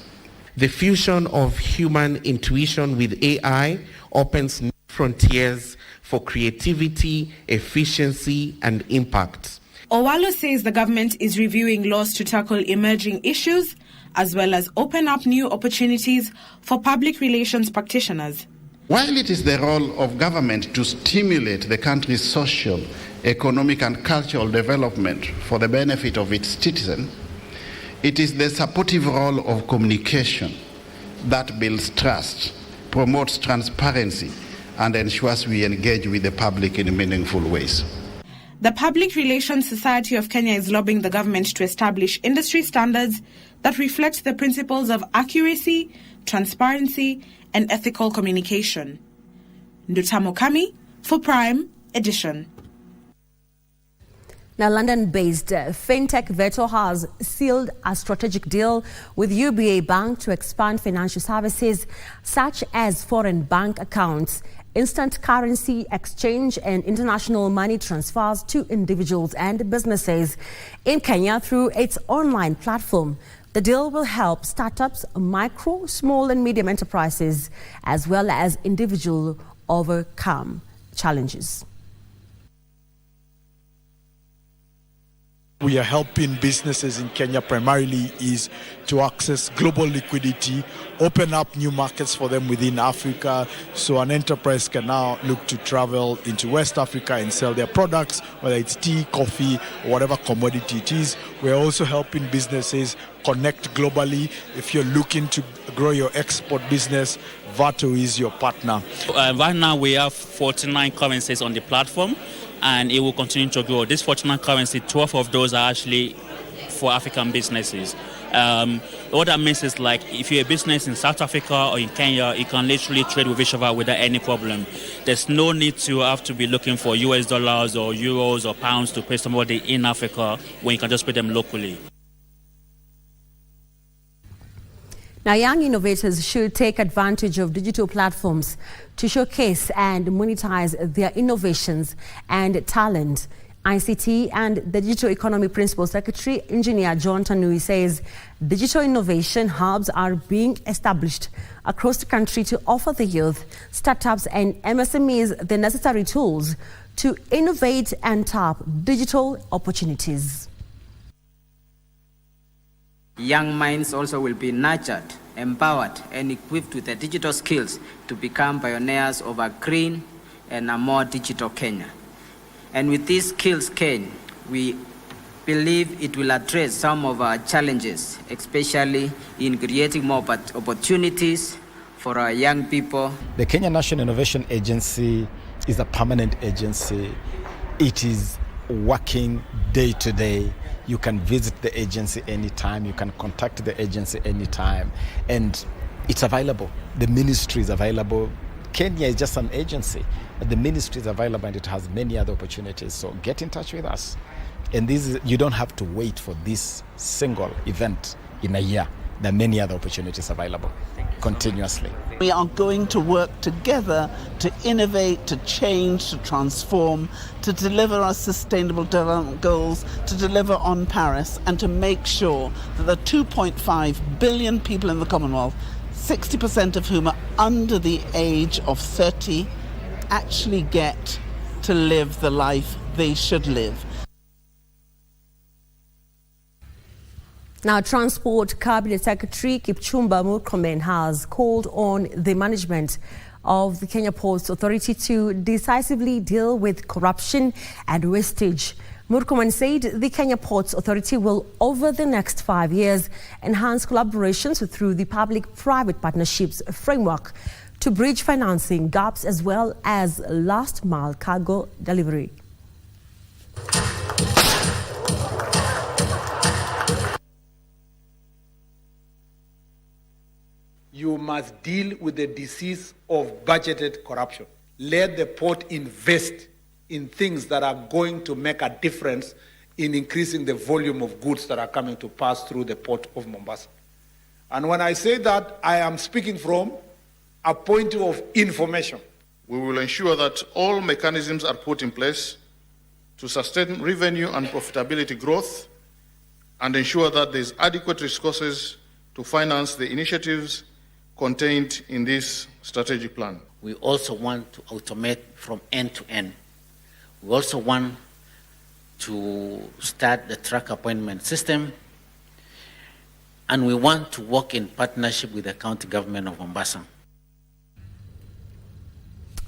The fusion of human intuition with AI opens new frontiers for creativity, efficiency, and impact. Owalo says the government is reviewing laws to tackle emerging issues as well as open up new opportunities for public relations practitioners. While it is the role of government to stimulate the country's social, economic, and cultural development for the benefit of its citizens, it is the supportive role of communication that builds trust, promotes transparency, and ensures we engage with the public in meaningful ways. The Public Relations Society of Kenya is lobbying the government to establish industry standards that reflect the principles of accuracy, transparency, and ethical communication. Ndutamo Kami for Prime Edition. Now, London-based fintech Veto has sealed a strategic deal with UBA Bank to expand financial services such as foreign bank accounts, instant currency exchange, and international money transfers to individuals and businesses in Kenya through its online platform. The deal will help startups, micro, small, and medium enterprises, as well as individuals overcome challenges. We are helping businesses in Kenya primarily is to access global liquidity, open up new markets for them within Africa, so an enterprise can now look to travel into West Africa and sell their products, whether it's tea, coffee, or whatever commodity it is. We're also helping businesses connect globally. If you're looking to grow your export business, Vato is your partner. Right now we have 49 currencies on the platform, and it will continue to grow. This 49 currency, 12 of those are actually for African businesses. What that means is, like, if you're a business in South Africa or in Kenya, you can literally trade with each other without any problem. There's no need to have to be looking for US dollars or euros or pounds to pay somebody in Africa when you can just pay them locally. Now, young innovators should take advantage of digital platforms to showcase and monetize their innovations and talent. ICT and the Digital Economy Principal Secretary, Engineer John Tanui, says digital innovation hubs are being established across the country to offer the youth, startups, and MSMEs the necessary tools to innovate and tap digital opportunities. Young minds also will be nurtured, empowered, and equipped with the digital skills to become pioneers of a green and a more digital Kenya. And with these skills, Ken, we believe it will address some of our challenges, especially in creating more opportunities for our young people. The Kenya National Innovation Agency is a permanent agency. It is working day to day. You can visit the agency anytime. You can contact the agency anytime. And it's available. The ministry is available. Kenya is just an agency. The ministry is available and it has many other opportunities. So get in touch with us. And you don't have to wait for this single event in a year. There are many other opportunities available continuously. We are going to work together to innovate, to change, to transform, to deliver our sustainable development goals, to deliver on Paris, and to make sure that the 2.5 billion people in the Commonwealth, 60% of whom are under the age of 30, actually get to live the life they should live. Now, Transport Cabinet Secretary Kipchumba Murkomen has called on the management of the Kenya Ports Authority to decisively deal with corruption and wastage. Murkomen said the Kenya Ports Authority will, over the next 5 years, enhance collaborations through the public-private partnerships framework to bridge financing gaps as well as last-mile cargo delivery. You must deal with the disease of budgeted corruption. Let the port invest in things that are going to make a difference in increasing the volume of goods that are coming to pass through the port of Mombasa. And when I say that, I am speaking from a point of information. We will ensure that all mechanisms are put in place to sustain revenue and profitability growth and ensure that there is adequate resources to finance the initiatives contained in this strategic plan. We also want to automate from end to end. We also want to start the track appointment system, and we want to work in partnership with the county government of Mombasa.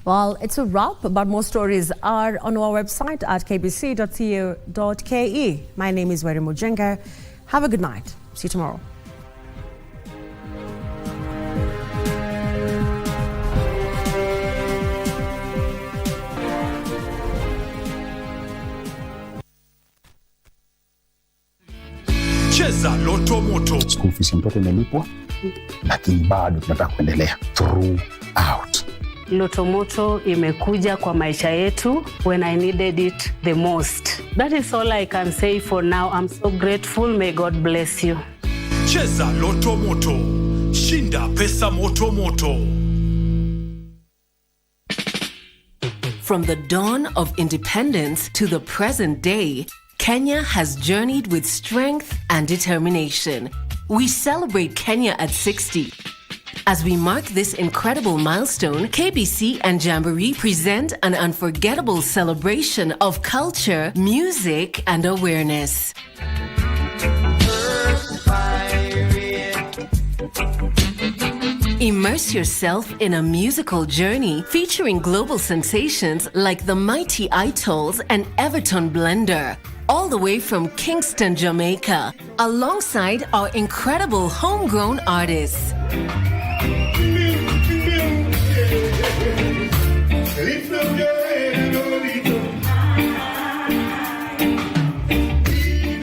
Well, it's a wrap, but more stories are on our website at kbc.co.ke. My name is Weri Mujenga. Have a good night. See you tomorrow. Cheza Loto Moto. School fees mtoto imelipwa, lakini bado tunataka kuendelea throughout. Loto Moto imekuja kwa maisha yetu when I needed it the most. That is all I can say for now. I'm so grateful. May God bless you. Cheza Loto Moto. Shinda pesa moto moto. From the dawn of independence to the present day, Kenya has journeyed with strength and determination. We celebrate Kenya at 60. As we mark this incredible milestone, KBC and Jamboree present an unforgettable celebration of culture, music, and awareness. Immerse yourself in a musical journey featuring global sensations like the Mighty Itals and Everton Blender, all the way from Kingston, Jamaica, alongside our incredible homegrown artists.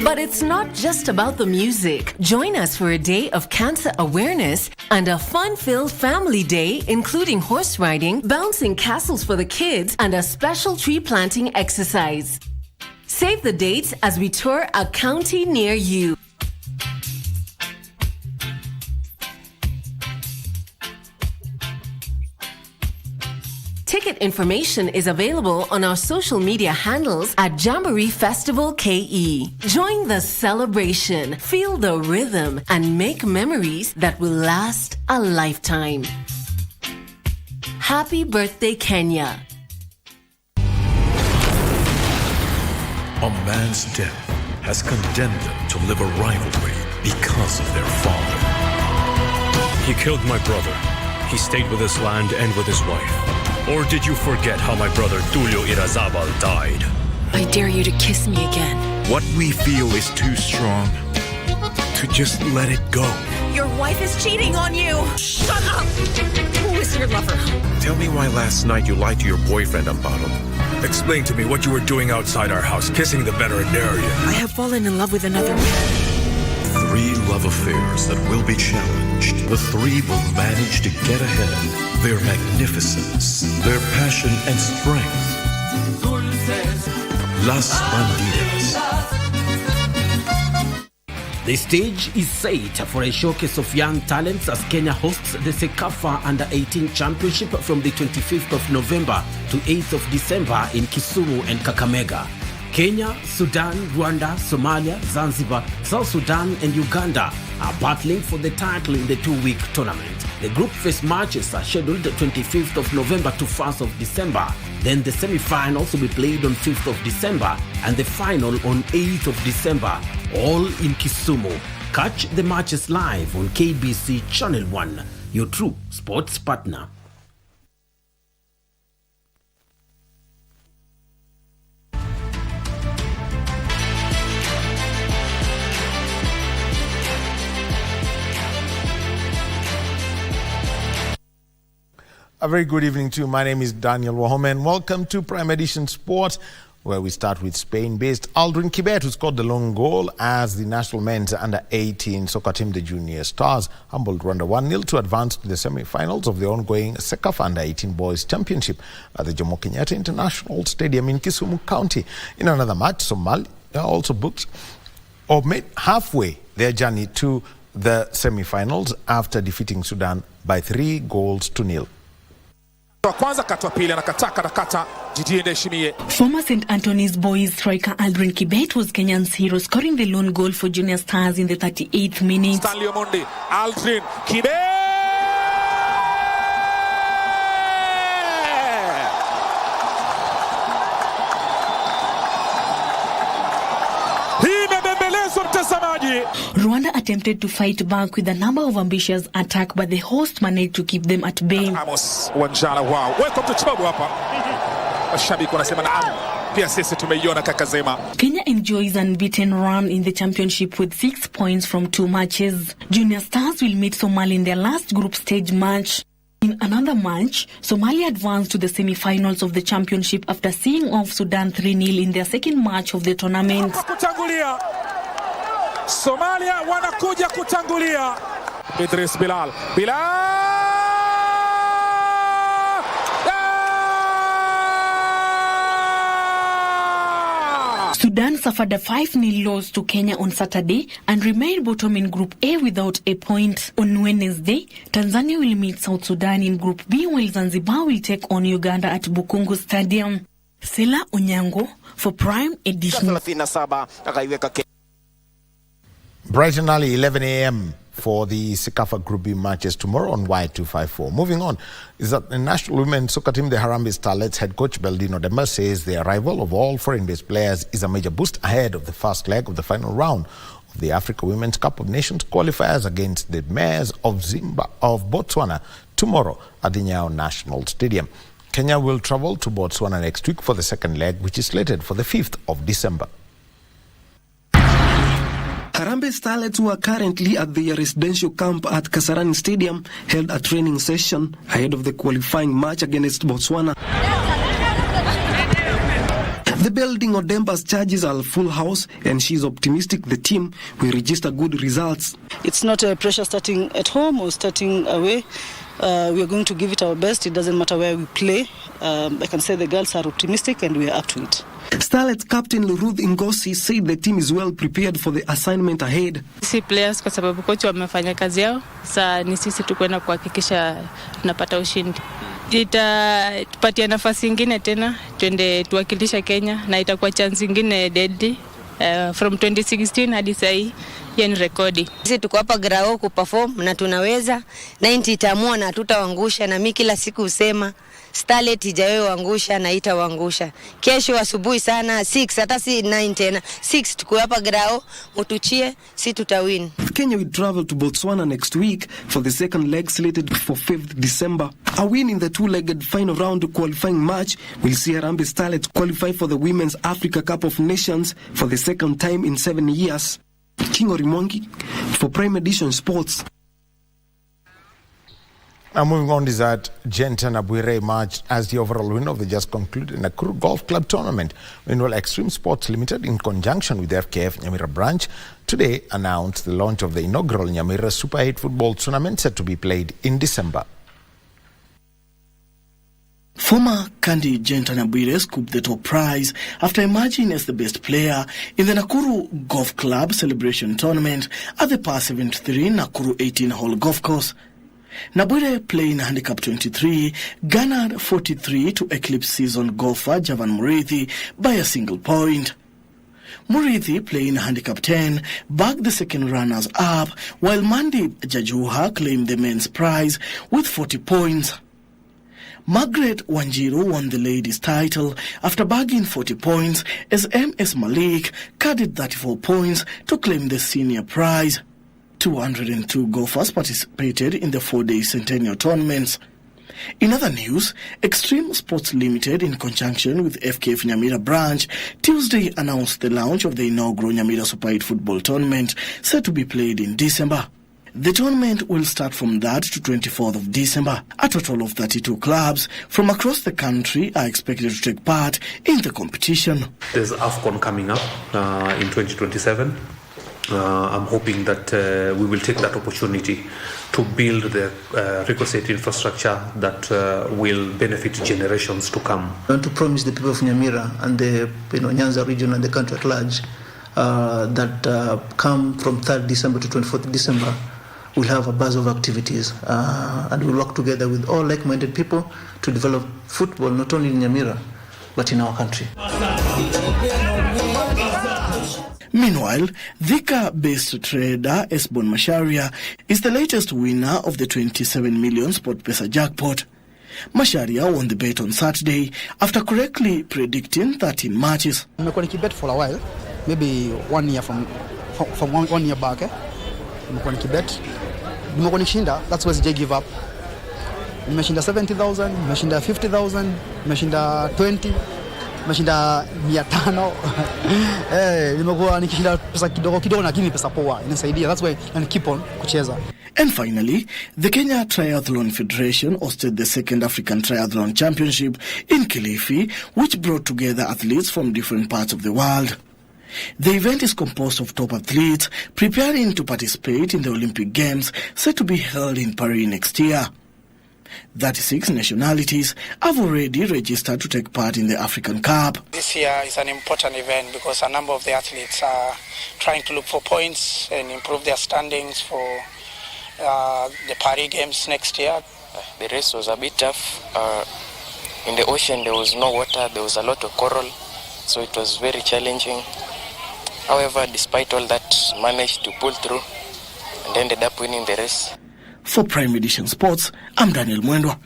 But it's not just about the music. Join us for a day of cancer awareness and a fun-filled family day, including horse riding, bouncing castles for the kids, and a special tree planting exercise. Save the dates as we tour a county near you. Ticket information is available on our social media handles at Jamboree Festival KE. Join the celebration, feel the rhythm, and make memories that will last a lifetime. Happy birthday, Kenya. A man's death has condemned them to live a rivalry because of their father. He killed my brother. He stayed with his land and with his wife. Or did you forget how my brother Tulio Irazabal died? I dare you to kiss me again. What we feel is too strong to just let it go. Your wife is cheating on you. Shut up! Who is your lover? Tell me why last night you lied to your boyfriend about him. Explain to me what you were doing outside our house, kissing the veterinarian. I have fallen in love with another man. 3 love affairs that will be challenged. The 3 will manage to get ahead. Their magnificence, their passion and strength. Las Bandidas. The stage is set for a showcase of young talents as Kenya hosts the Sekafa Under-18 Championship from the 25th of November to 8th of December in Kisumu and Kakamega. Kenya, Sudan, Rwanda, Somalia, Zanzibar, South Sudan and Uganda are battling for the title in the 2-week tournament. The group phase matches are scheduled 25th of November to 1st of December. Then the semi-finals will be played on 5th of December and the final on 8th of December, all in Kisumu. Catch the matches live on KBC Channel 1, your true sports partner. A very good evening to you. My name is Daniel Wahome and welcome to Prime Edition Sport, where we start with Spain-based Aldrin Kibet, who scored the lone goal as the national men's under-18 soccer team, the Junior Stars, humbled Rwanda 1-0 to advance to the semi-finals of the ongoing Sekafa Under-18 Boys Championship at the Jomo Kenyatta International Stadium in Kisumu County. In another match, Somalia also booked or made halfway their journey to the semi-finals after defeating Sudan by 3-0. Kwanza kata pili anakata Didier Ndeshimie. Former St. Anthony's Boys striker Aldrin Kibet was Kenyan's hero, scoring the lone goal for Junior Stars in the 38th minute. Stanley Omondi, Aldrin Kibet. Rwanda attempted to fight back with a number of ambitious attacks, but the host managed to keep them at bay. Amos Wanjala, wow. Welcome to Chibabu hapa. Washabiki wanasema naam. Pia sisi tumeiona Kakazema. Kenya enjoys an unbeaten run in the championship with 6 points from 2 matches. Junior Stars will meet Somalia in their last group stage match. In another match, Somalia advanced to the semi-finals of the championship after seeing off Sudan 3-0 in their second match of the tournament. Somalia wanakuja kutangulia. Idris Bilal. Sudan suffered a 5-0 loss to Kenya on Saturday and remained bottom in Group A without a point. On Wednesday, Tanzania will meet South Sudan in Group B, while Zanzibar will take on Uganda at Bukungu Stadium. Sela Onyango for Prime Edition. Bright and early, 11 a.m. for the Sekafa Group B matches tomorrow on Y254. Moving on, is that the national women's soccer team, the Harambee Starlets, head coach Beldino Demba says the arrival of all foreign-based players is a major boost ahead of the first leg of the final round of the Africa Women's Cup of Nations qualifiers against the Mares of Botswana tomorrow at the Nyayo National Stadium. Kenya will travel to Botswana next week for the second leg, which is slated for the 5th of December. Harambee Starlets, who are currently at their residential camp at Kasarani Stadium, held a training session ahead of the qualifying match against Botswana. The building of Demba's charges are a full house, and she's optimistic the team will register good results. It's not a pressure starting at home or starting away. We are going to give it our best. It doesn't matter where we play. I can say the girls are optimistic and we are up to it. Starlets captain Ruth Ngosi said the team is well prepared for the assignment ahead. Sisi players kwa sababu coach wamefanya kazi yao, sasa ni sisi tu kwenda kuhakikisha tunapata ushindi. Itatupatia nafasi nyingine tena twende tuwakilisha Kenya na itakuwa chance nyingine deadly from 2016 hadi sasa hii ni rekodi. Sisi tuko hapa grao kuperform na tunaweza 90 itaamua na tutawaangusha, na mimi kila siku usema Starlet ijayo wangusha na itawangusha. Kesho asubuhi sana 6 hata si 9 tena 6 tuko hapa grao, mutuchie si tutawin. Kenya will travel to Botswana next week for the second leg slated for 5th December. A win in the two-legged final round qualifying match will see Harambee Starlets qualify for the Women's Africa Cup of Nations for the second time in 7 years. King Orimongi for Prime Edition Sports. Now moving on is that Genta Nabuire emerged as the overall winner of the just concluded Nakuru Golf Club tournament. Meanwhile, Extreme Sports Limited, in conjunction with the FKF Nyamira branch, today announced the launch of the inaugural Nyamira Super 8 football tournament set to be played in December. Former Kandi Genta Nabuire scooped the top prize after emerging as the best player in the Nakuru Golf Club celebration tournament at the Par 73 Nakuru 18-hole golf course. Nabuire, playing handicap 23, garnered 43 to eclipse season golfer Javan Murithi by a single point. Murithi, playing handicap 10, bagged the second runners-up, while Mandi Jajuha claimed the men's prize with 40 points. Margaret Wanjiru won the ladies' title after bagging 40 points as M.S. Malik carded 34 points to claim the senior prize. 202 golfers participated in the 4-day centennial tournaments. In other news, Extreme Sports Limited, in conjunction with FKF Nyamira branch, Tuesday announced the launch of the inaugural Nyamira Super 8 football tournament set to be played in December. The tournament will start from that to 24th of December. A total of 32 clubs from across the country are expected to take part in the competition. There's AFCON coming up in 2027. I'm hoping that we will take that opportunity to build the requisite infrastructure that will benefit generations to come. I want to promise the people of Nyamira and the Nyanza region and the country at large that come from 3rd December to 24th December, we'll have a buzz of activities, and we'll work together with all like-minded people to develop football not only in Nyamira but in our country. Meanwhile, Thika-based trader Esbon Masharia is the latest winner of the 27 million SportPesa jackpot. Masharia won the bet on Saturday after correctly predicting 13 matches. Nimekuwa nikibet for a while, maybe 1 year from 1 year back. Nimekuwa nikibet, nimekuwa nikishinda, that's why I give up. Nimeshinda 70,000, nimeshinda 50,000, nimeshinda 20, nimeshinda 500. Nimekuwa nikishinda pesa kidogo lakini pesa poa inasaidia. That's why I keep on kucheza. And finally, the Kenya Triathlon Federation hosted the second African Triathlon Championship in Kilifi, which brought together athletes from different parts of the world. The event is composed of top athletes preparing to participate in the Olympic Games set to be held in Paris next year. 36 nationalities have already registered to take part in the African Cup. This year is an important event because a number of the athletes are trying to look for points and improve their standings for the Paris Games next year. The race was a bit tough. In the ocean there was no water, there was a lot of coral, so it was very challenging. However, despite all that, managed to pull through and ended up winning the race. For Prime Edition Sports, I'm Daniel Mwendwa.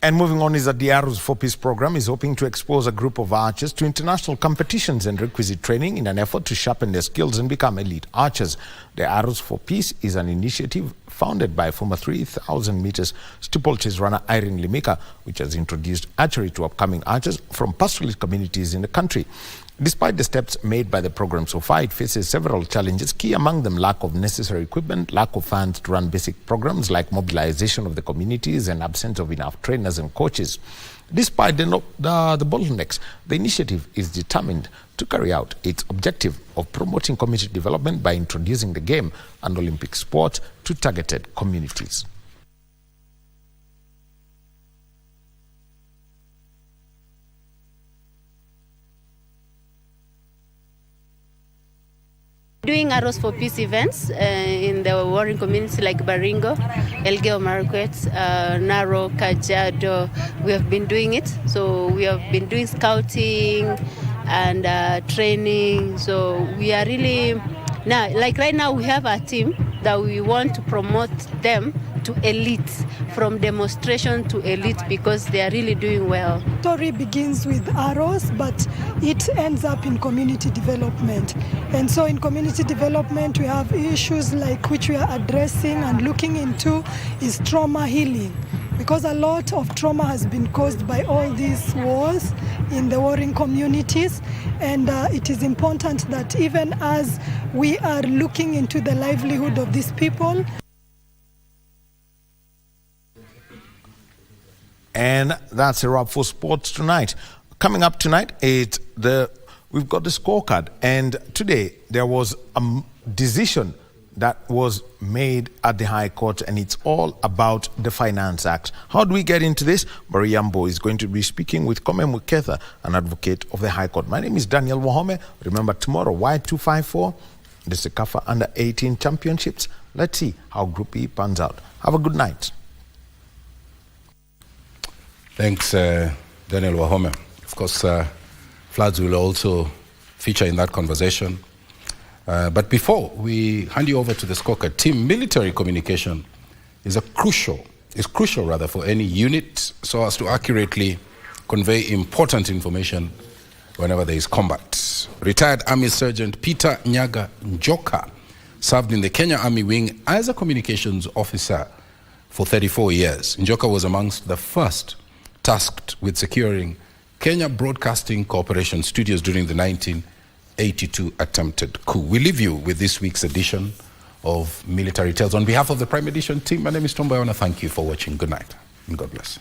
And moving on is that the Arrows for Peace program is hoping to expose a group of archers to international competitions and requisite training in an effort to sharpen their skills and become elite archers. The Arrows for Peace is an initiative founded by former 3,000 meters steeplechase runner Irene Limika, which has introduced archery to upcoming archers from pastoralist communities in the country. Despite the steps made by the program so far, it faces several challenges, key among them lack of necessary equipment, lack of funds to run basic programs like mobilization of the communities, and absence of enough trainers and coaches. Despite the bottlenecks, the initiative is determined to carry out its objective of promoting community development by introducing the game and Olympic sport to targeted communities. Doing Arrows for Peace events in the warring communities like Baringo, Elgeyo Marakwet, Narok, Kajiado. We have been doing it. So we have been doing scouting and training. So we are really now, like right now, we have a team that we want to promote them to elite, from demonstration to elite, because they are really doing well. Story begins with arrows, but it ends up in community development. And so in community development, we have issues like which we are addressing and looking into is trauma healing, because a lot of trauma has been caused by all these wars in the warring communities. And it is important that even as we are looking into the livelihood of these people. And that's a wrap for sports tonight. Coming up tonight, we've got the scorecard. And today there was a decision that was made at the High Court, and it's all about the Finance Act. How do we get into this? Mariambo is going to be speaking with Kome Muketha, an advocate of the High Court. My name is Daniel Wahome. Remember, tomorrow, Y254, the Sekafa Under-18 Championships. Let's see how Group E pans out. Have a good night. Thanks, Daniel Wahome. Of course, floods will also feature in that conversation. But before we hand you over to the scorecard team, military communication is crucial for any unit, so as to accurately convey important information whenever there is combat. Retired Army Sergeant Peter Nyaga Njoka served in the Kenya Army Wing as a communications officer for 34 years. Njoka was amongst the first tasked with securing Kenya Broadcasting Corporation studios during the 1982 attempted coup. We leave you with this week's edition of Military Tales. On behalf of the Prime Edition team, my name is Mboya. I want to thank you for watching. Good night and God bless.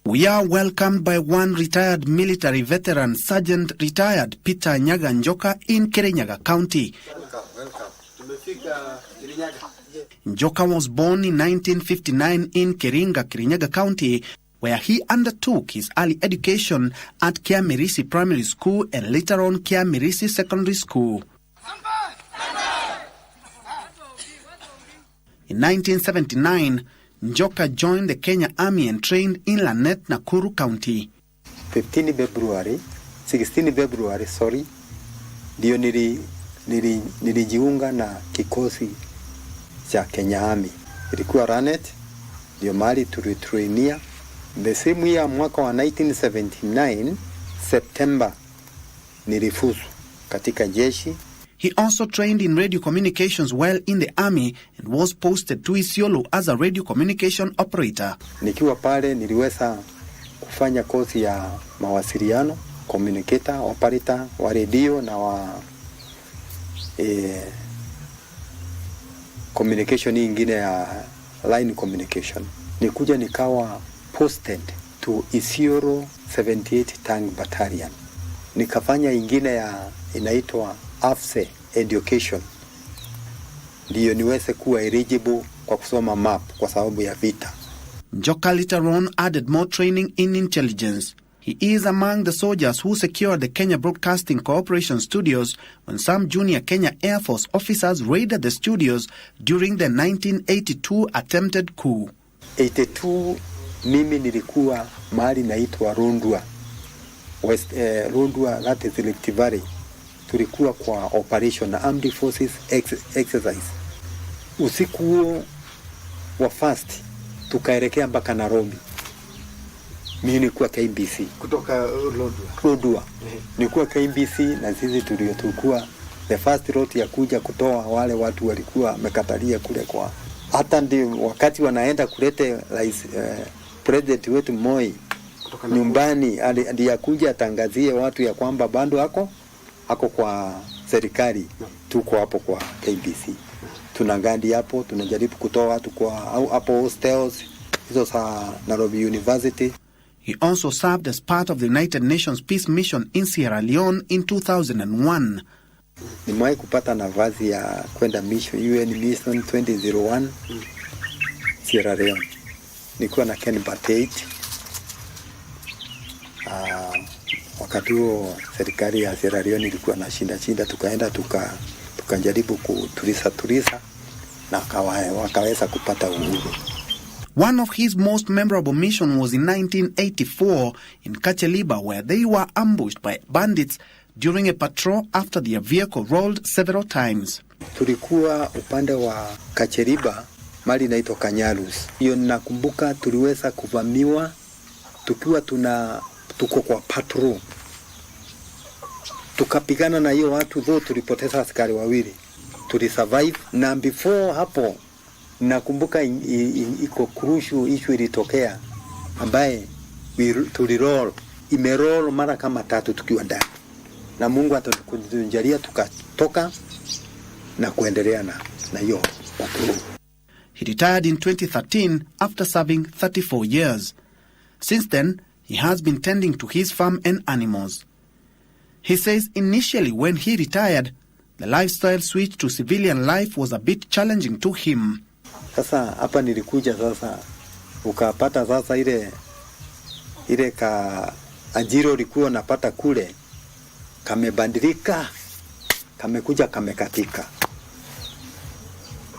We We are welcomed by one retired military veteran, Sergeant Retired Peter Nyaga Njoka in Kirinyaga County. Njoka was born in 1959 in Kiringa, Kirinyaga County, where he undertook his early education at Kiamirisi Primary School and later on Kiamirisi Secondary School. In 1979, Njoka joined the Kenya Army and trained in Lanet, Nakuru County. 16 February, ndio nilijiunga na kikosi cha Kenya Army. Ilikuwa Lanet, ndio mahali tulitrainia. The same year, mwaka wa 1979, September, nilifuzu katika jeshi. He also trained in radio communications while in the army and was posted to Isiolo as a radio communication operator. Nikiwa pale niliweza kufanya kozi ya mawasiliano, communicator, operator wa radio na wa communication ingine ya line communication. Nikuja nikawa posted to Isiolo 78 Tank Battalion. Nikafanya ingine ya inaitwa AFSE Education. Ndiyo niweze kuwa eligible kwa kusoma map kwa sababu ya vita. Njoka later on added more training in intelligence. He is among the soldiers who secured the Kenya Broadcasting Corporation studios when some junior Kenya Air Force officers raided the studios during the 1982 attempted coup. 82 mimi nilikuwa mahali naitwa Rundua. Rundua, that is Rift Valley. Tulikuwa kwa operation na Armed Forces exercise. Usiku huo wa first tukaelekea mpaka Nairobi. Mimi nilikuwa KBC kutoka Rundua. Nilikuwa KBC na sisi tulikuwa the first route ya kuja kutoa wale watu walikuwa wamekatalia kule kwa. Hata ndio wakati wanaenda kulete president wetu Moi nyumbani ndiye kuja atangazie watu ya kwamba bado ako kwa serikali. Tuko hapo kwa KBC. Tunagandi hapo, tunajaribu kutoa watu kwa hapo hostels hizo za Nairobi University. He also served as part of the United Nations Peace Mission in Sierra Leone in 2001. Nimewahi kupata nafasi ya kwenda mission UN Mission 2001 Sierra Leone. Nilikuwa na Ken Bateit. Wakati huo serikali ya Sierra Leone ilikuwa na shinda tukaenda tukajaribu kutuliza na wakaweza kupata uhuru. One of his most memorable mission was in 1984 in Kacheliba, where they were ambushed by bandits during a patrol after their vehicle rolled several times. Tulikuwa upande wa Kacheliba, mali inaitwa Kanyarus. Hiyo ninakumbuka tuliweza kuvamiwa tukiwa tuko kwa patrol. Tukapigana na hiyo watu, though tulipoteza askari wawili. Tulisurvive, na before hapo nakumbuka iko crucial issue ilitokea ambaye tuliroll imeroll mara kama 3 tukiwa ndani, na Mungu atatujalia tukatoka na kuendelea na hiyo patrol. He retired in 2013 after serving 34 years. Since then, he has been tending to his farm and animals. He says initially when he retired, the lifestyle switch to civilian life was a bit challenging to him. Sasa hapa nilikuja sasa ukapata sasa ile ka ajiro likuwa napata kule kamebadilika, kamekuja kamekatika.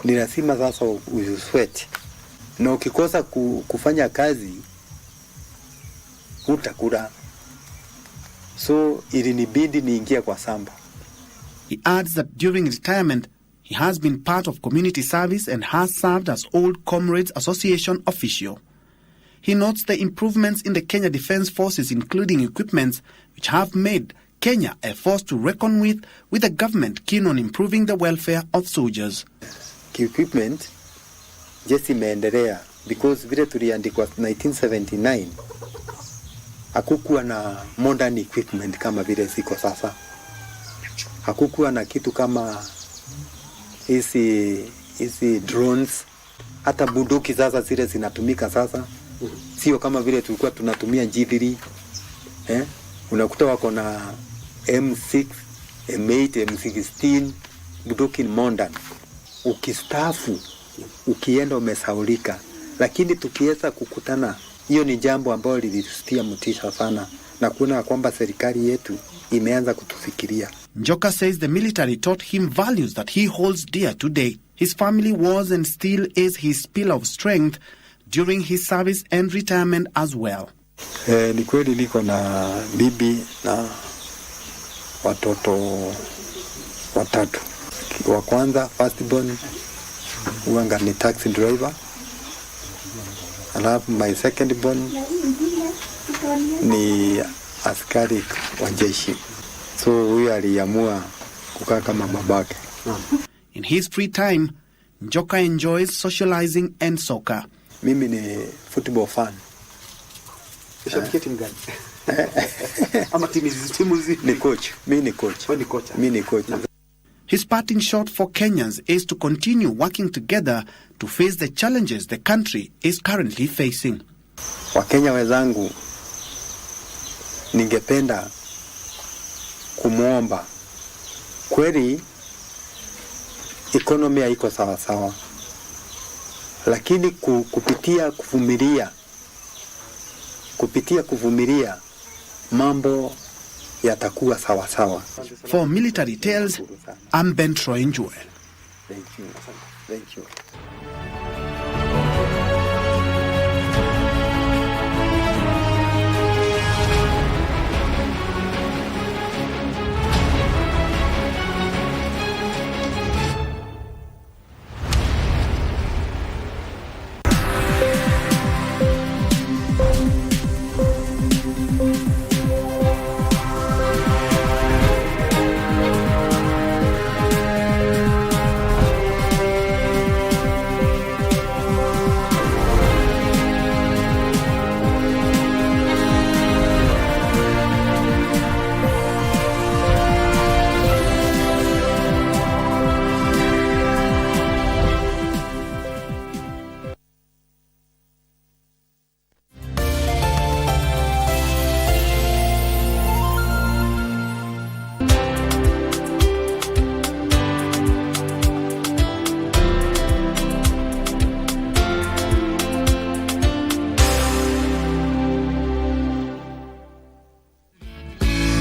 Ni lazima sasa usweat. Na ukikosa kufanya kazi utakula. So ilinibidi niingie kwa samba. He adds that during retirement, he has been part of community service and has served as Old Comrades Association official. He notes the improvements in the Kenya Defence Forces, including equipments, which have made Kenya a force to reckon with a government keen on improving the welfare of soldiers. Equipment just imeendelea because vile tuliandikwa 1979 hakukuwa na modern equipment kama vile ziko sasa. Hakukuwa na kitu kama hizi drones, hata bunduki sasa zile zinatumika sasa sio kama vile tulikuwa tunatumia G3. Unakuta wako na M6, M8, M16, bunduki modern. Ukistaafu, ukienda umesaulika. Lakini tukiweza kukutana, hiyo ni jambo ambalo lilitustia motisha sana na kuona kwamba serikali yetu imeanza kutufikiria. Njoka says the military taught him values that he holds dear today. His family was and still is his pillar of strength during his service and retirement as well. Ni kweli niko na bibi na watoto 3. Wa kwanza firstborn huanga ni taxi driver. Alafu my secondborn ni askari wa jeshi. So huyu aliamua kukaa kama babake. In his free time, Njoka enjoys socializing and soccer. Mimi ni football fan. Ushafikia timu gani? Ama timu ni coach. Mimi ni coach. Wewe ni coach. Mimi ni coach. His parting shot for Kenyans is to continue working together to face the challenges the country is currently facing. Wakenya wenzangu, ningependa kumuomba kweli economy haiko sawa sawa, lakini kupitia kuvumilia mambo yatakuwa sawa sawa. For Military Tales, I'm Ben Troy Njue. Thank you. Thank you.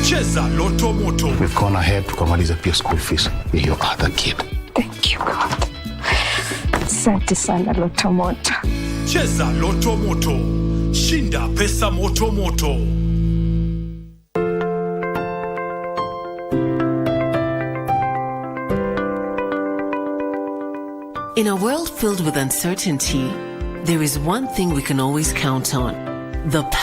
Cheza Loto Moto. We've gone ahead tukamaliza pia school fees ya your other kid. Thank you God. Asante sana Loto Moto. Cheza Loto Moto. Shinda pesa moto moto. In a world filled with uncertainty, there is one thing we can always count on: the